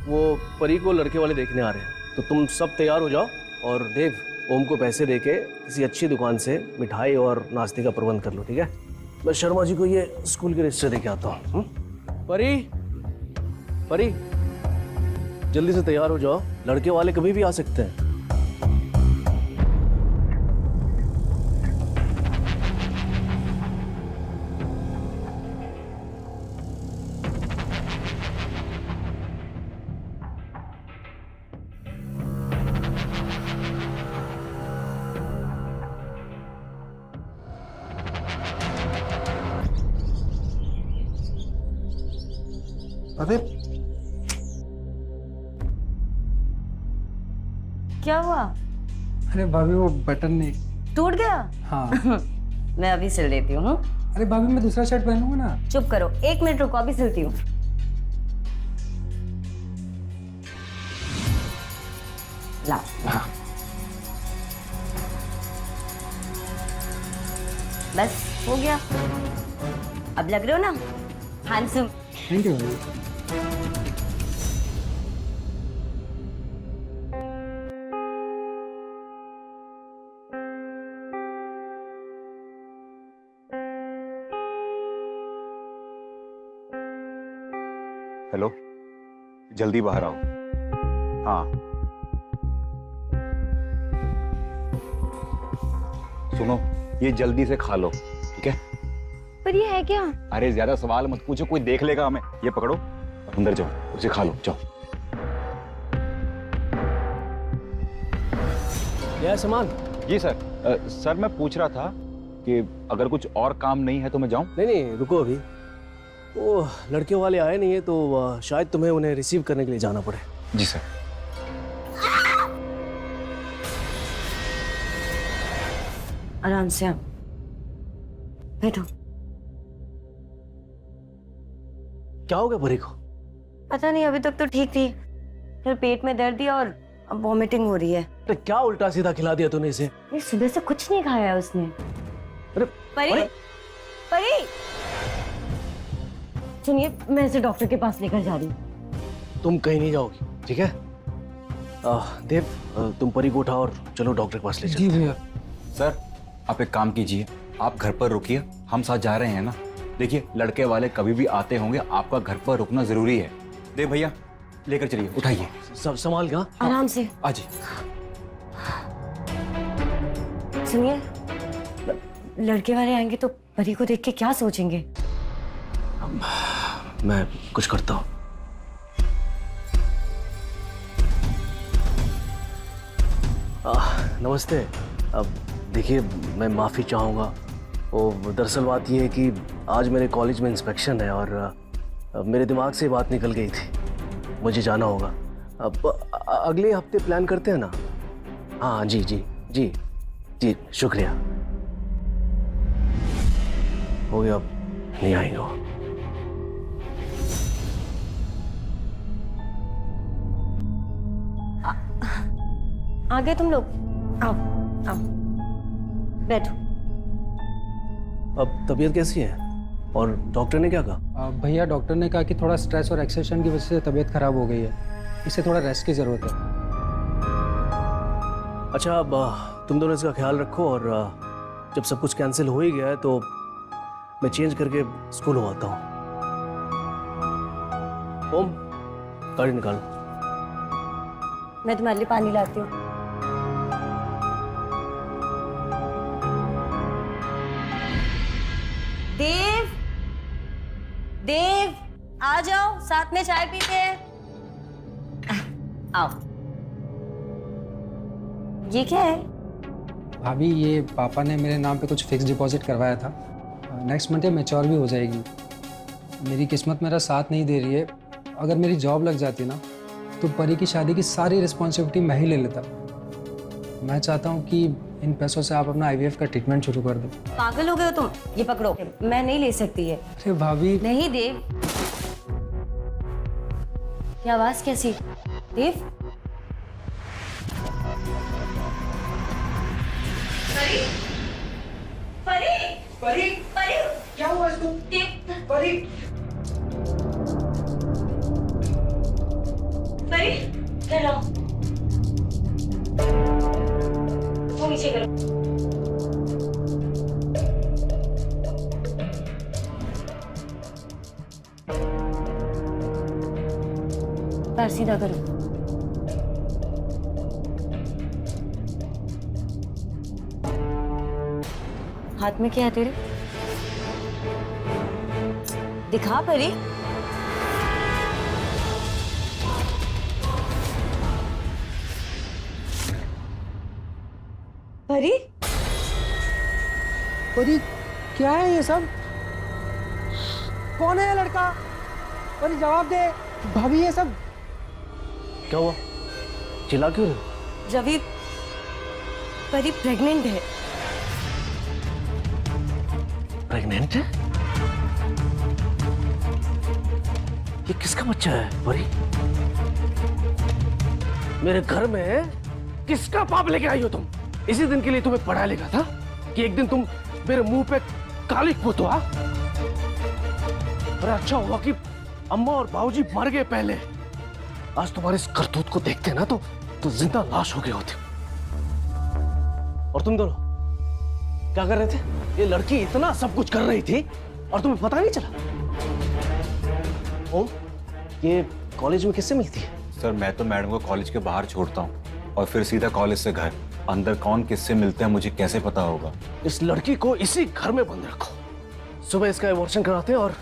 वो परी को लड़के वाले देखने आ रहे हैं, तो तुम सब तैयार हो जाओ। और देव, ओम को पैसे देके किसी अच्छी दुकान से मिठाई और नाश्ते का प्रबंध कर लो, ठीक है? मैं शर्मा जी को ये स्कूल के रजिस्टर देके आता हूँ। परी, परी, जल्दी से तैयार हो जाओ, लड़के वाले कभी भी आ सकते हैं। अबे क्या हुआ? अरे भाभी वो बटन नहीं। टूट गया? हाँ। मैं अभी सिल देती हूँ। अरे भाभी मैं दूसरा शर्ट पहनूंगा ना। चुप करो, 1 मिनट रुको, अभी सिलती हूँ। ला। हाँ। बस हो गया। अब लग रहे हो ना हैंडसम। थैंक यू भाभी। हेलो, जल्दी बाहर आओ। हाँ, सुनो, ये जल्दी से खा लो, ठीक है? पर ये है क्या? अरे ज्यादा सवाल मत पूछो, कोई देख लेगा हमें। ये पकड़ो, अंदर जाओ, उसे खा लो, जाओ। क्या है सामान? जी सर। सर मैं पूछ रहा था कि अगर कुछ और काम नहीं है तो मैं जाऊं? नहीं नहीं, रुको अभी। वो लड़के वाले आए नहीं है तो शायद तुम्हें उन्हें रिसीव करने के लिए जाना पड़े। जी सर। आराम से आप बैठो। क्या हो गया परी को? पता नहीं, अभी तक तो ठीक थी, फिर पेट में दर्द दिया और अब वॉमिटिंग हो रही है। तो क्या उल्टा सीधा खिला दिया तूने इसे? ये सुबह से कुछ नहीं खाया है उसने। अरे परी, परी, सुनिए, मैं इसे डॉक्टर के पास लेकर जा रही हूँ। तुम कहीं नहीं जाओगी, ठीक है? देव, तुम परी को उठाओ और चलो डॉक्टर के पास ले चलो। जी भैया। सर आप एक काम कीजिए, आप घर पर रुकिए, हम साथ जा रहे हैं ना। देखिए लड़के वाले कभी भी आते होंगे, आपका घर पर रुकना जरूरी है। देव भैया लेकर चलिए, उठाइए। सब संभाल का। आराम से। आजी। सुनिए, लड़के वाले आएंगे तो परी को देख के क्या सोचेंगे? मैं कुछ करता हूँ। नमस्ते। अब देखिए, मैं माफ़ी चाहूँगा। वो दरअसल बात ये है कि आज मेरे कॉलेज में इंस्पेक्शन है और मेरे दिमाग से बात निकल गई थी, मुझे जाना होगा। अब अगले हफ्ते प्लान करते हैं ना? हाँ जी जी जी जी, शुक्रिया। हो गया, अब नहीं आएंगे वो। आ गए तुम लोग? आओ आओ, बैठो। अब तबीयत कैसी है और डॉक्टर ने क्या कहा? भैया डॉक्टर ने कहा कि थोड़ा स्ट्रेस और एक्सेशन की वजह से तबीयत खराब हो गई है, इसे थोड़ा रेस्ट की ज़रूरत है। अच्छा, अब तुम दोनों इसका ख्याल रखो और जब सब कुछ कैंसिल हो ही गया है तो मैं चेंज करके स्कूल हो आता हूँ। ओम, गाड़ी निकालो। मैं तुम्हारे लिए पानी लाती हूँ। देव, देव, आ जाओ, साथ में चाय पीते हैं। आओ। ये क्या है? भाभी ये पापा ने मेरे नाम पे कुछ फिक्स डिपॉजिट करवाया था, नेक्स्ट मंथ ये मैच्योर भी हो जाएगी। मेरी किस्मत मेरा साथ नहीं दे रही है। अगर मेरी जॉब लग जाती ना तो परी की शादी की सारी रिस्पॉन्सिबिलिटी मैं ही ले लेता। मैं चाहता हूँ कि इन पैसों से आप अपना IVF का ट्रीटमेंट शुरू कर दो। पागल हो गए हो तुम? ये पकड़ो, मैं नहीं ले सकती है। अरे भाभी। नहीं देव, ये आवाज कैसी? देव? परी? परी? परी? क्या हुआ इसको? परी? परी? कर रहा हूँ। वो नीचे करो। पैर सीधा करो। हाथ में क्या है तेरे? दिखा परी। परी? परी क्या है ये सब? कौन है ये लड़का? परी जवाब दे। भाभी ये सब क्या हुआ? चिल्ला क्यों रहे? रवि, परी प्रेग्नेंट है। प्रेग्नेंट है? ये किसका बच्चा है परी? मेरे घर में किसका पाप लेके आई हो तुम? इसी दिन के लिए तुम्हें पढ़ा लिखा था कि एक दिन तुम मेरे मुंह पे काली पोतवा। अरे अच्छा हुआ कि अम्मा और बाबूजी मर गए पहले। आज तुम्हारे इस करतूत को देखते ना तो जिंदा लाश हो गए होते। और तुम दोनों क्या कर रहे थे? ये लड़की इतना सब कुछ कर रही थी और तुम्हें पता नहीं चला? ओम, ये कॉलेज में किससे मिलती है? सर मैं तो मैडम को कॉलेज के बाहर छोड़ता हूँ और फिर सीधा कॉलेज से घर। अंदर कौन किससे मिलते हैं मुझे कैसे पता होगा? इस लड़की को इसी घर में बंद रखो। सुबह इसका एबॉर्शन कराते हैं और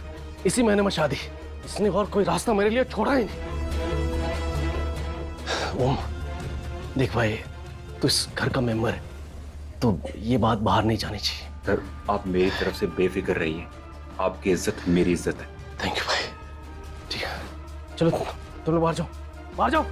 इसी महीने में शादी। इसने और कोई रास्ता मेरे लिए छोड़ा ही नहीं। ओम देख भाई, तू इस घर का मेंबर है तो ये बात बाहर नहीं जानी चाहिए। सर आप मेरी तरफ से बेफिक्र रहिए, आपकी इज्जत मेरी इज्जत है। थैंक यू भाई। ठीक है चलो तुम लोग बाहर जाओ, बाहर जाओ।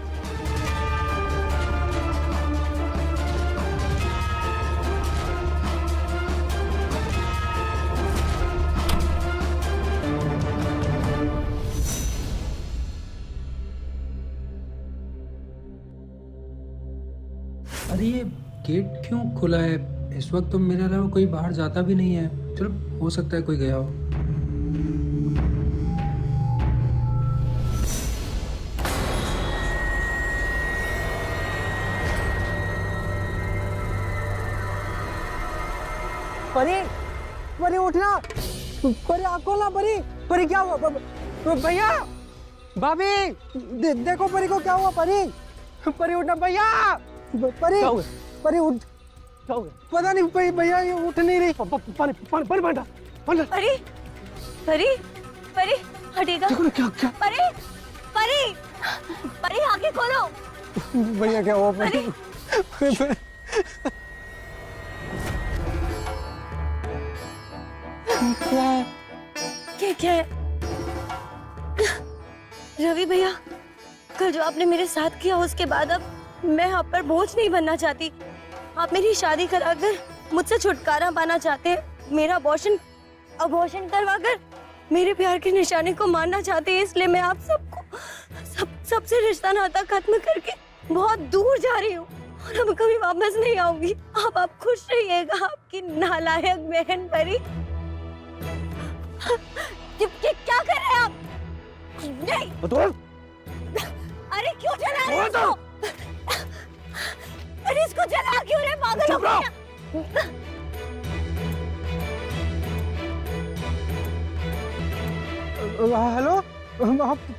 अरे ये गेट क्यों खुला है? इस वक्त तो मेरे अलावा कोई बाहर जाता भी नहीं है। चलो हो सकता है कोई गया हो। परी, परी उठना। परी आँख खोलना। परी, परी क्या हुआ? भैया, भाभी, देखो परी को क्या हुआ? परी, परी उठना। भैया, परी, परी उठ। पता नहीं भैया ये उठ नहीं रही। पानी पानी पानी पानी। परी, परी, परी हटेगा। देखो ना क्या क्या। परी, परी, परी आंखें खोलो। भैया क्या हुआ? परी, क्या है? रवि भैया, कल जो आपने मेरे साथ किया उसके बाद अब मैं आप पर बोझ नहीं बनना चाहती। आप मेरी शादी कराकर मुझसे छुटकारा पाना चाहते हैं, मेरा अबॉर्शन करवाकर मेरे प्यार के निशाने को मारना चाहते हैं। इसलिए मैं आप सबसे रिश्ता नाता खत्म करके बहुत दूर जा रही हूँ और अब कभी वापस नहीं आऊंगी। आप खुश रहिएगा। आपकी नालायक बहन परी। क्या कर रहे हैं आप? नहीं। अरे क्यों चला रहे हैं इसको? अरे इसको चला क्यों रहे? पागल हो गया? Hello,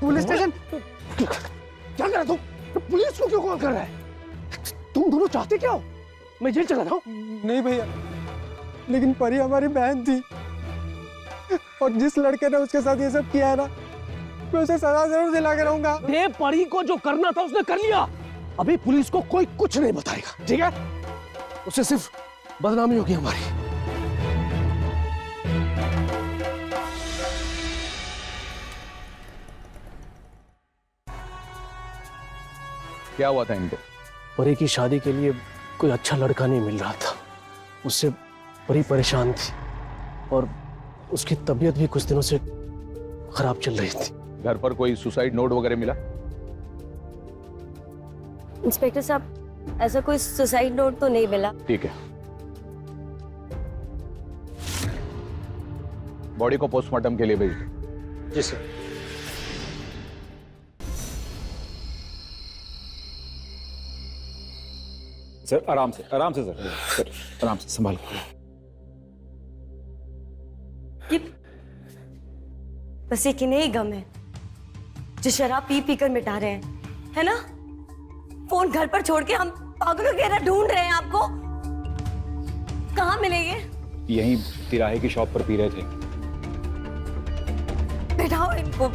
police station. क्या कर रहा तू? पुलिस को क्यों कॉल कर रहा है? तुम दोनों चाहते क्या हो? मैं जेल चला जाऊं? नहीं भैया, लेकिन परी हमारी बहन थी और जिस लड़के ने उसके साथ ये सब किया है ना, मैं उसे सजा जरूर दिला के रहूंगा। दे परी को जो करना था उसने कर लिया। अभी पुलिस को कोई कुछ नहीं बताएगा, ठीक है? उससे सिर्फ बदनामी होगी हमारी। क्या हुआ था इनको? परी की शादी के लिए कोई अच्छा लड़का नहीं मिल रहा था। उससे परी परेशान थी और उसकी तबीयत भी कुछ दिनों से खराब चल रही थी। घर पर कोई सुसाइड नोट वगैरह मिला? इंस्पेक्टर साहब, ऐसा कोई सुसाइड नोट तो नहीं मिला? ठीक है, बॉडी को पोस्टमार्टम के लिए भेज दो। जी सर। सर आराम से सर आराम से संभाल। ये बस एक ही नहीं गम है जो शराब पी पी कर मिटा रहे हैं, है ना? फोन घर पर छोड़ के हम पागलों की तरह ढूंढ रहे हैं आपको। कहाँ मिलेंगे? यहीं तिराहे की शॉप पर पी रहे थे। बैठाओ इनको।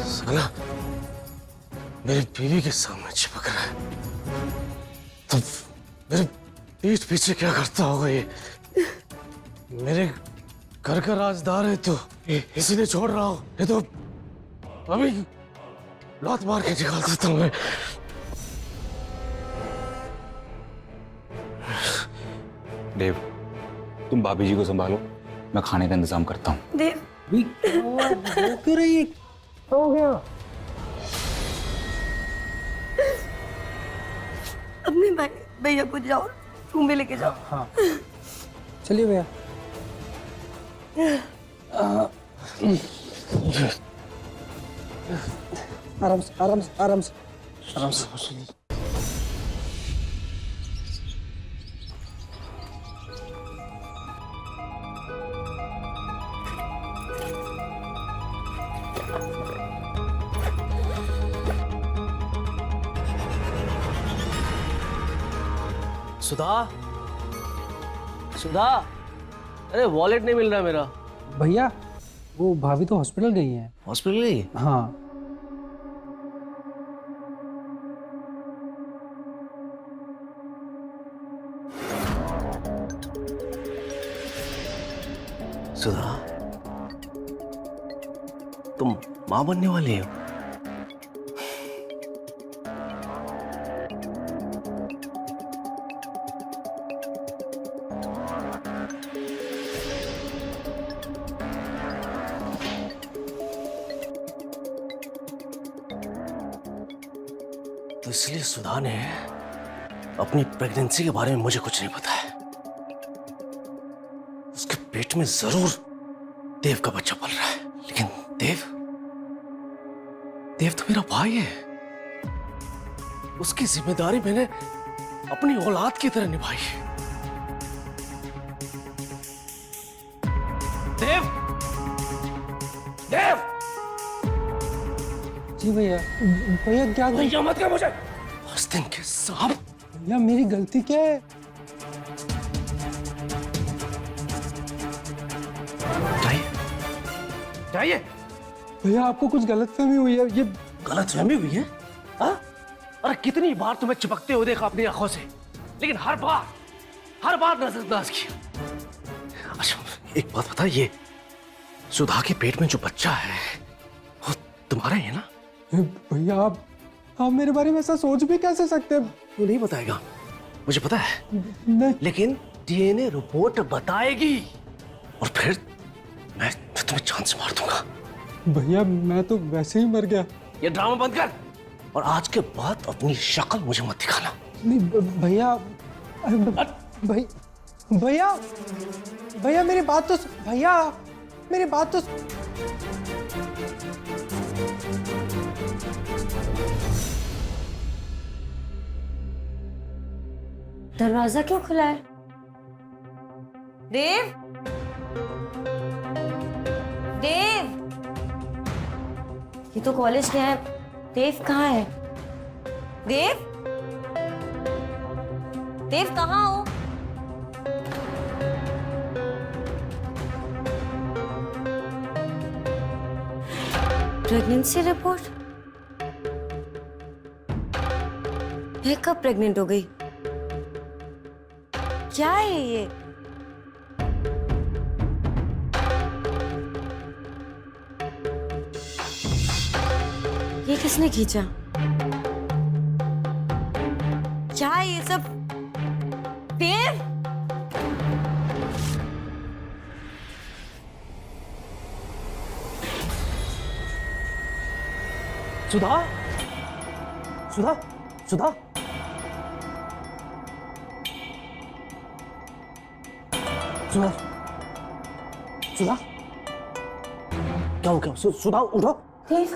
साला मेरी बीवी के सामने चिपक रहा है, तो मेरे पीठ पीछे क्या करता होगा ये? मेरे घर का राजदार है तो इसीलिए छोड़ रहा हूँ, ये तो अभी लात मार के निकाल देता हूँ मैं। देव, तुम भाभी जी को संभालो, मैं खाने का इंतजाम करता हूँ। देव, हो गया। अपने भैया को जाओ रूम में लेके जाओ। हाँ चलिए भैया। आराम से आराम से आराम से आराम से। सुधा, सुधा, अरे वॉलेट नहीं मिल रहा मेरा। भैया वो भाभी तो हॉस्पिटल गई हैं। हॉस्पिटल गई? हाँ। सुधा, तुम मां बनने वाली हो? तो इसलिए सुधा ने अपनी प्रेगनेंसी के बारे में मुझे कुछ नहीं बताया। उसके पेट में जरूर देव का बच्चा पल रहा है, लेकिन देव तो मेरा भाई है। उसकी जिम्मेदारी मैंने अपनी औलाद की तरह निभाई है। देव, देव, जी भैया। भैया क्या भैया मत कर मुझे। उस दिन के सांप। भैया मेरी गलती क्या है? चाहिए भैया आपको कुछ गलतफहमी हुई है। ये गलतफहमी हुई है? हाँ? अरे कितनी बार तुम्हें चिपकते हुए देखा अपनी आंखों से, लेकिन हर बार नजरअंदाज किया। अच्छा एक बात बता, ये सुधा के पेट में जो बच्चा है वो तुम्हारा ही है ना? भैया आप मेरे बारे में ऐसा सोच भी कैसे सकते हैं? तू नहीं बताएगा, मुझे पता है। नहीं। लेकिन डीएनए रिपोर्ट बताएगी और फिर मैं तुम्हें जान से मार दूंगा। भैया मैं तो वैसे ही मर गया। ये ड्रामा बंद कर और आज के बाद अपनी शक्ल मुझे मत दिखाना। नहीं भैया, भैया भैया मेरी बात तो भैया मेरी बात तो दरवाजा क्यों खुला है? देव, देव, ये तो कॉलेज गया है। देव कहाँ है? देव, देव कहाँ हो? Pregnancy report? मैं कब प्रेग्नेंट हो गई? क्या है ये? ये किसने खींचा? क्या है ये सब? देव, सुधा, सुधा, सुधा, सुधा, सुधा, क्या हो गया? सुधा उठो। देव,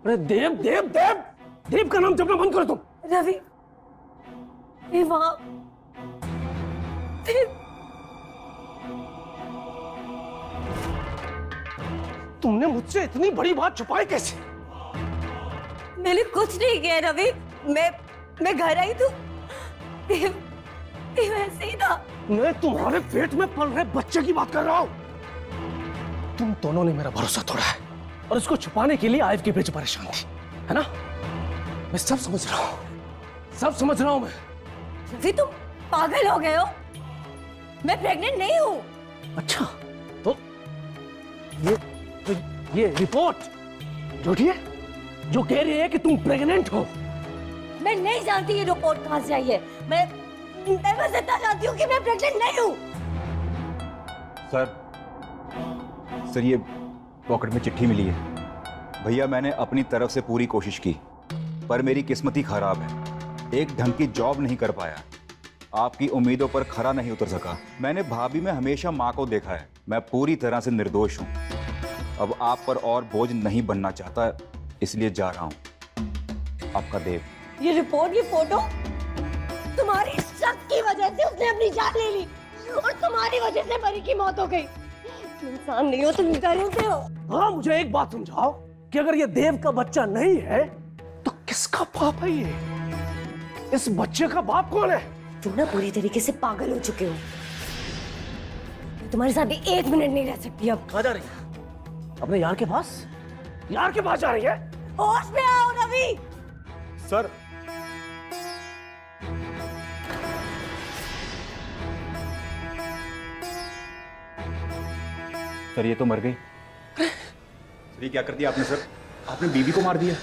अरे देव, देव, देव, देव का नाम जपना बंद करो तुम। रवि, ये वहां देव, तुमने मुझसे इतनी बड़ी बात छुपाई कैसे? मैंने कुछ नहीं किया रवि। मैं घर आई तो देव, देव ऐसे ही था। मैं तुम्हारे पेट में पल रहे बच्चे की बात कर रहा हूं। तुम दोनों ने मेरा भरोसा तोड़ा है और इसको छुपाने के लिए आइव के पीछे परेशान थी, है ना? मैं सब समझ रहा हूं, सब समझ रहा हूं मैं। रवि तुम पागल हो गए हो? मैं प्रेग्नेंट नहीं हूँ। अच्छा, तो ये रिपोर्ट झूठी है जो कह रही है कि तुम प्रेग्नेंट हो? मैं नहीं जानती ये रिपोर्ट कहाँ से आई है। मैं बस इतना जानती हूँ कि मैं प्रेग्नेंट नहीं हूँ। सर ये पॉकेट में चिट्ठी मिली है। भैया मैंने अपनी तरफ से पूरी कोशिश की पर मेरी किस्मत ही खराब है। एक ढंग की जॉब नहीं कर पाया, आपकी उम्मीदों पर खरा नहीं उतर सका। मैंने भाभी में हमेशा माँ को देखा है। मैं पूरी तरह से निर्दोष हूँ। अब आप पर और बोझ नहीं बनना चाहता, इसलिए जा रहा हूँ। आपका देव। ये रिपोर्ट, ये फोटो, तुम्हारी शक की वजह से उसने अपनी जान ले ली और तुम्हारी वजह से परी की मौत हो गई। तुम इंसान नहीं हो, तुम डरते हो। हाँ, मुझे एक बात समझाओ कि अगर ये देव का बच्चा नहीं है तो किसका बाप है ये? इस बच्चे का बाप कौन है? तुम ना पूरी तरीके से पागल हो चुके हो। तुम्हारे साथ भी एक मिनट नहीं रह सकती अब। कहाँ जा रही है? अपने यार के पास? यार के पास जा रही है? होश में आओ रवि। सर सर ये तो मर गई। सर ये क्या कर दिया आपने? सर आपने बीवी को मार दिया।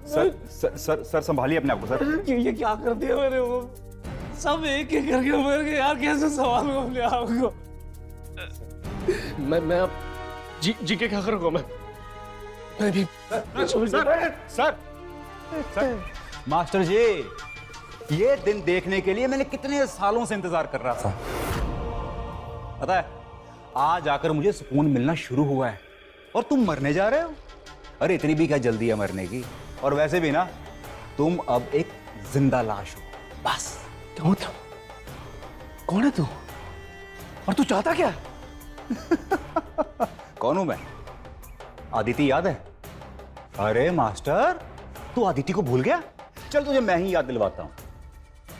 सर सर सर, सर संभालिए अपने आप को सर। ये क्या कर दिया मेरे को? सब एक एक करके मर गए यार, कैसे संभालूं अपने आप को? मैं अब जी के क्या करूंगा? मैं भी सर मास्टर जी, ये दिन देखने के लिए मैंने कितने सालों से इंतजार कर रहा था। पता है आज आकर मुझे सुकून मिलना शुरू हुआ है। और तुम मरने जा रहे हो? अरे इतनी भी क्या जल्दी है मरने की? और वैसे भी ना तुम अब एक जिंदा लाश हो बस। क्या मतलब? कौन है तू और तू चाहता क्या? कौन हूं मैं? आदिति याद है? अरे मास्टर तू आदिति को भूल गया? चल तुझे मैं ही याद दिलवाता हूं।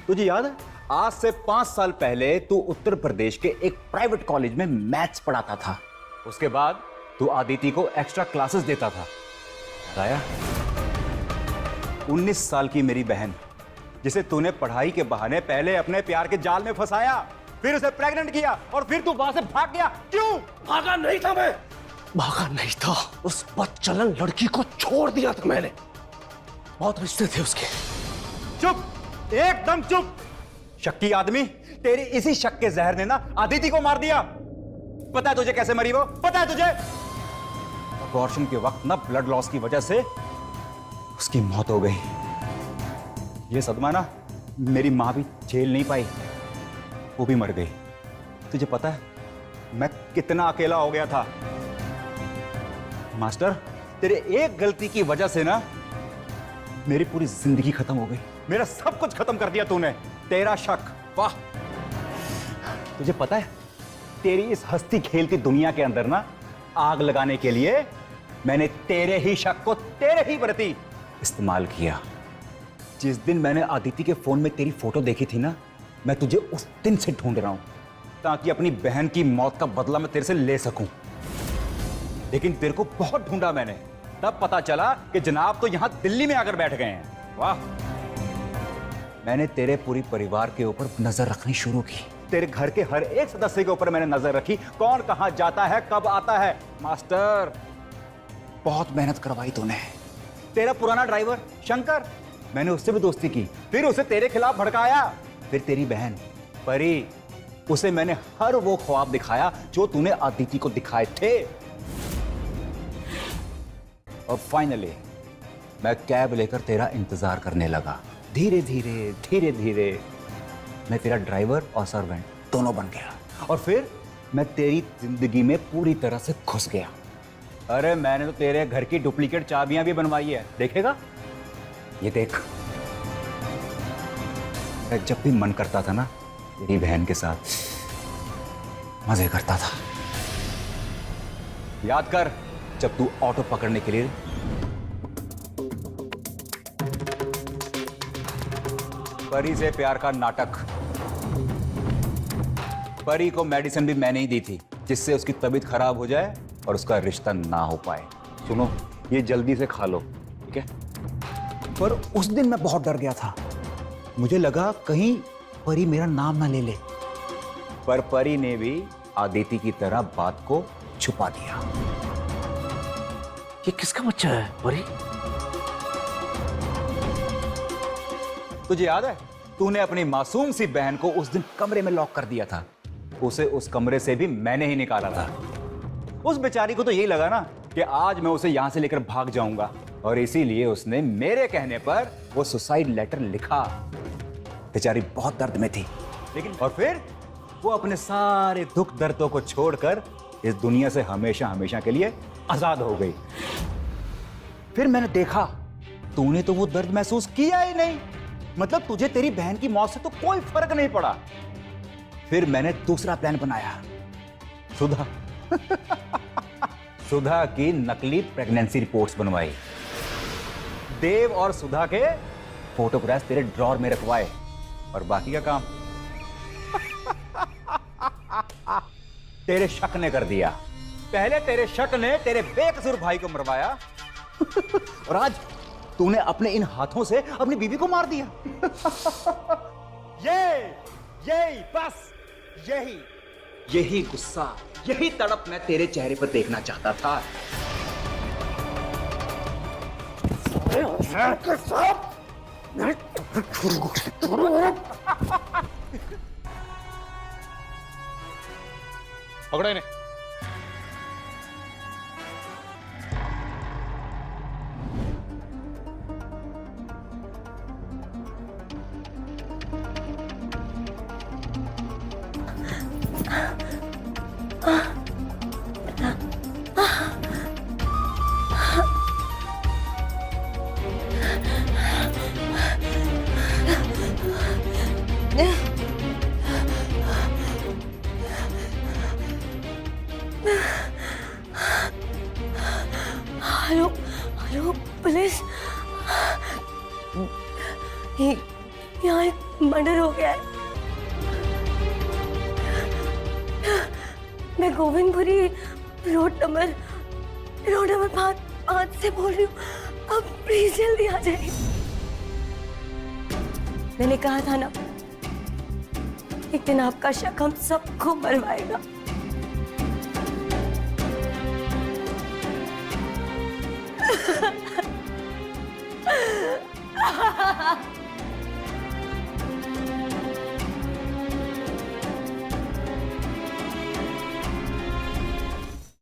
तुझे याद है आज से 5 साल पहले तू उत्तर प्रदेश के एक प्राइवेट कॉलेज में मैथ्स पढ़ाता था। उसके बाद तू आदिति को एक्स्ट्रा क्लासेस देता था। आया 19 साल की मेरी बहन जिसे तूने पढ़ाई के बहाने पहले अपने प्यार के जाल में फंसाया, फिर उसे प्रेग्नेंट किया और फिर तू वहां से भाग गया। क्यों? भागा नहीं था मैं, भागा नहीं था। उस बदचलन लड़की को छोड़ दिया था मैंने। बहुत रिश्ते थे उसके। चुप, एकदम चुप। शक्की आदमी, तेरी इसी शक के जहर ने ना आदिति को मार दिया। पता है तुझे कैसे मरी वो? पता है तुझे? अबॉर्शन के वक्त ना ब्लड लॉस की वजह से उसकी मौत हो गई। ये सदमा ना मेरी मां भी झेल नहीं पाई, वो भी मर गई। तुझे पता है मैं कितना अकेला हो गया था? मास्टर तेरे एक गलती की वजह से ना मेरी पूरी जिंदगी खत्म हो गई। मेरा सब कुछ खत्म कर दिया तूने। तेरा शक, वाह। तुझे पता है तेरी इस हंसती खेलती दुनिया के अंदर ना आग लगाने के लिए मैंने तेरे ही शक को तेरे ही प्रति इस्तेमाल किया। जिस दिन मैंने आदिति के फोन में तेरी फोटो देखी थी ना, मैं तुझे उस दिन से ढूंढ रहा हूं ताकि अपनी बहन की मौत का बदला मैं तेरे से ले सकूं। लेकिन तेरे को बहुत ढूंढा मैंने, तब पता चला कि जनाब तो यहां दिल्ली में आकर बैठ गए हैं। वाह। मैंने तेरे पूरी परिवार के ऊपर नजर रखनी शुरू की। तेरे घर के हर एक सदस्य के ऊपर मैंने नजर रखी, कौन कहां जाता है, कब आता है। मास्टर बहुत मेहनत करवाई तूने। तेरा पुराना ड्राइवर शंकर, मैंने उससे भी दोस्ती की, फिर उसे तेरे खिलाफ भड़काया। फिर तेरी बहन परी, उसे मैंने हर वो ख्वाब दिखाया जो तूने अदिति को दिखाए थे। और फाइनली मैं कैब लेकर तेरा इंतजार करने लगा। धीरे धीरे धीरे धीरे मैं तेरा ड्राइवर और सर्वेंट दोनों बन गया, और फिर मैं तेरी जिंदगी में पूरी तरह से घुस गया। अरे मैंने तो तेरे घर की डुप्लीकेट चाबियां भी बनवाई है, देखेगा? ये देख। जब भी मन करता था ना, तेरी बहन के साथ मजे करता था। याद कर, जब तू ऑटो पकड़ने के लिए परी से प्यार का नाटक। परी को मेडिसिन भी मैंने ही दी थी, जिससे उसकी तबीयत खराब हो जाए और उसका रिश्ता ना हो पाए। सुनो, ये जल्दी से खा लो, ठीक है? पर उस दिन मैं बहुत डर गया था। मुझे लगा कहीं परी मेरा नाम ना ले ले, पर परी ने भी आदिति की तरह बात को छुपा दिया। ये किसका बच्चा है परी? तुझे याद है, तूने अपनी मासूम सी बहन को उस दिन कमरे में लॉक कर दिया था। उसे उस कमरे से भी मैंने ही निकाला था। उस बेचारी को तो यही लगा ना कि आज मैं उसे यहां से लेकर भाग जाऊंगा, और इसीलिए उसने मेरे कहने पर वो सुसाइड लेटर लिखा। बेचारी बहुत दर्द में थी, लेकिन और फिर वो अपने सारे दुख दर्दों को छोड़कर इस दुनिया से हमेशा हमेशा के लिए आजाद हो गई। फिर मैंने देखा, तूने तो वो दर्द महसूस किया ही नहीं। मतलब तुझे तेरी बहन की मौत से तो कोई फर्क नहीं पड़ा। फिर मैंने दूसरा प्लान बनाया, सुधा सुधा की नकली प्रेगनेंसी रिपोर्ट्स बनवाई, देव और सुधा के फोटोग्राफ्स तेरे ड्रॉर में रखवाए, और बाकी का काम तेरे शक ने कर दिया। पहले तेरे शक ने तेरे बेकसूर भाई को मरवाया और आज तूने अपने इन हाथों से अपनी बीवी को मार दिया। यही बस यही गुस्सा, यही तड़प मैं तेरे चेहरे पर देखना चाहता था। पकड़ो इन्हें। हेलो पुलिस, यहाँ एक मर्डर हो गया है। मैं गोविंदपुरी रोड नंबर 5 से बोल रही हूँ। अब प्लीज जल्दी आ जाइए। मैंने कहा था ना, एक दिन आपका शक हम सबको मरवाएगा।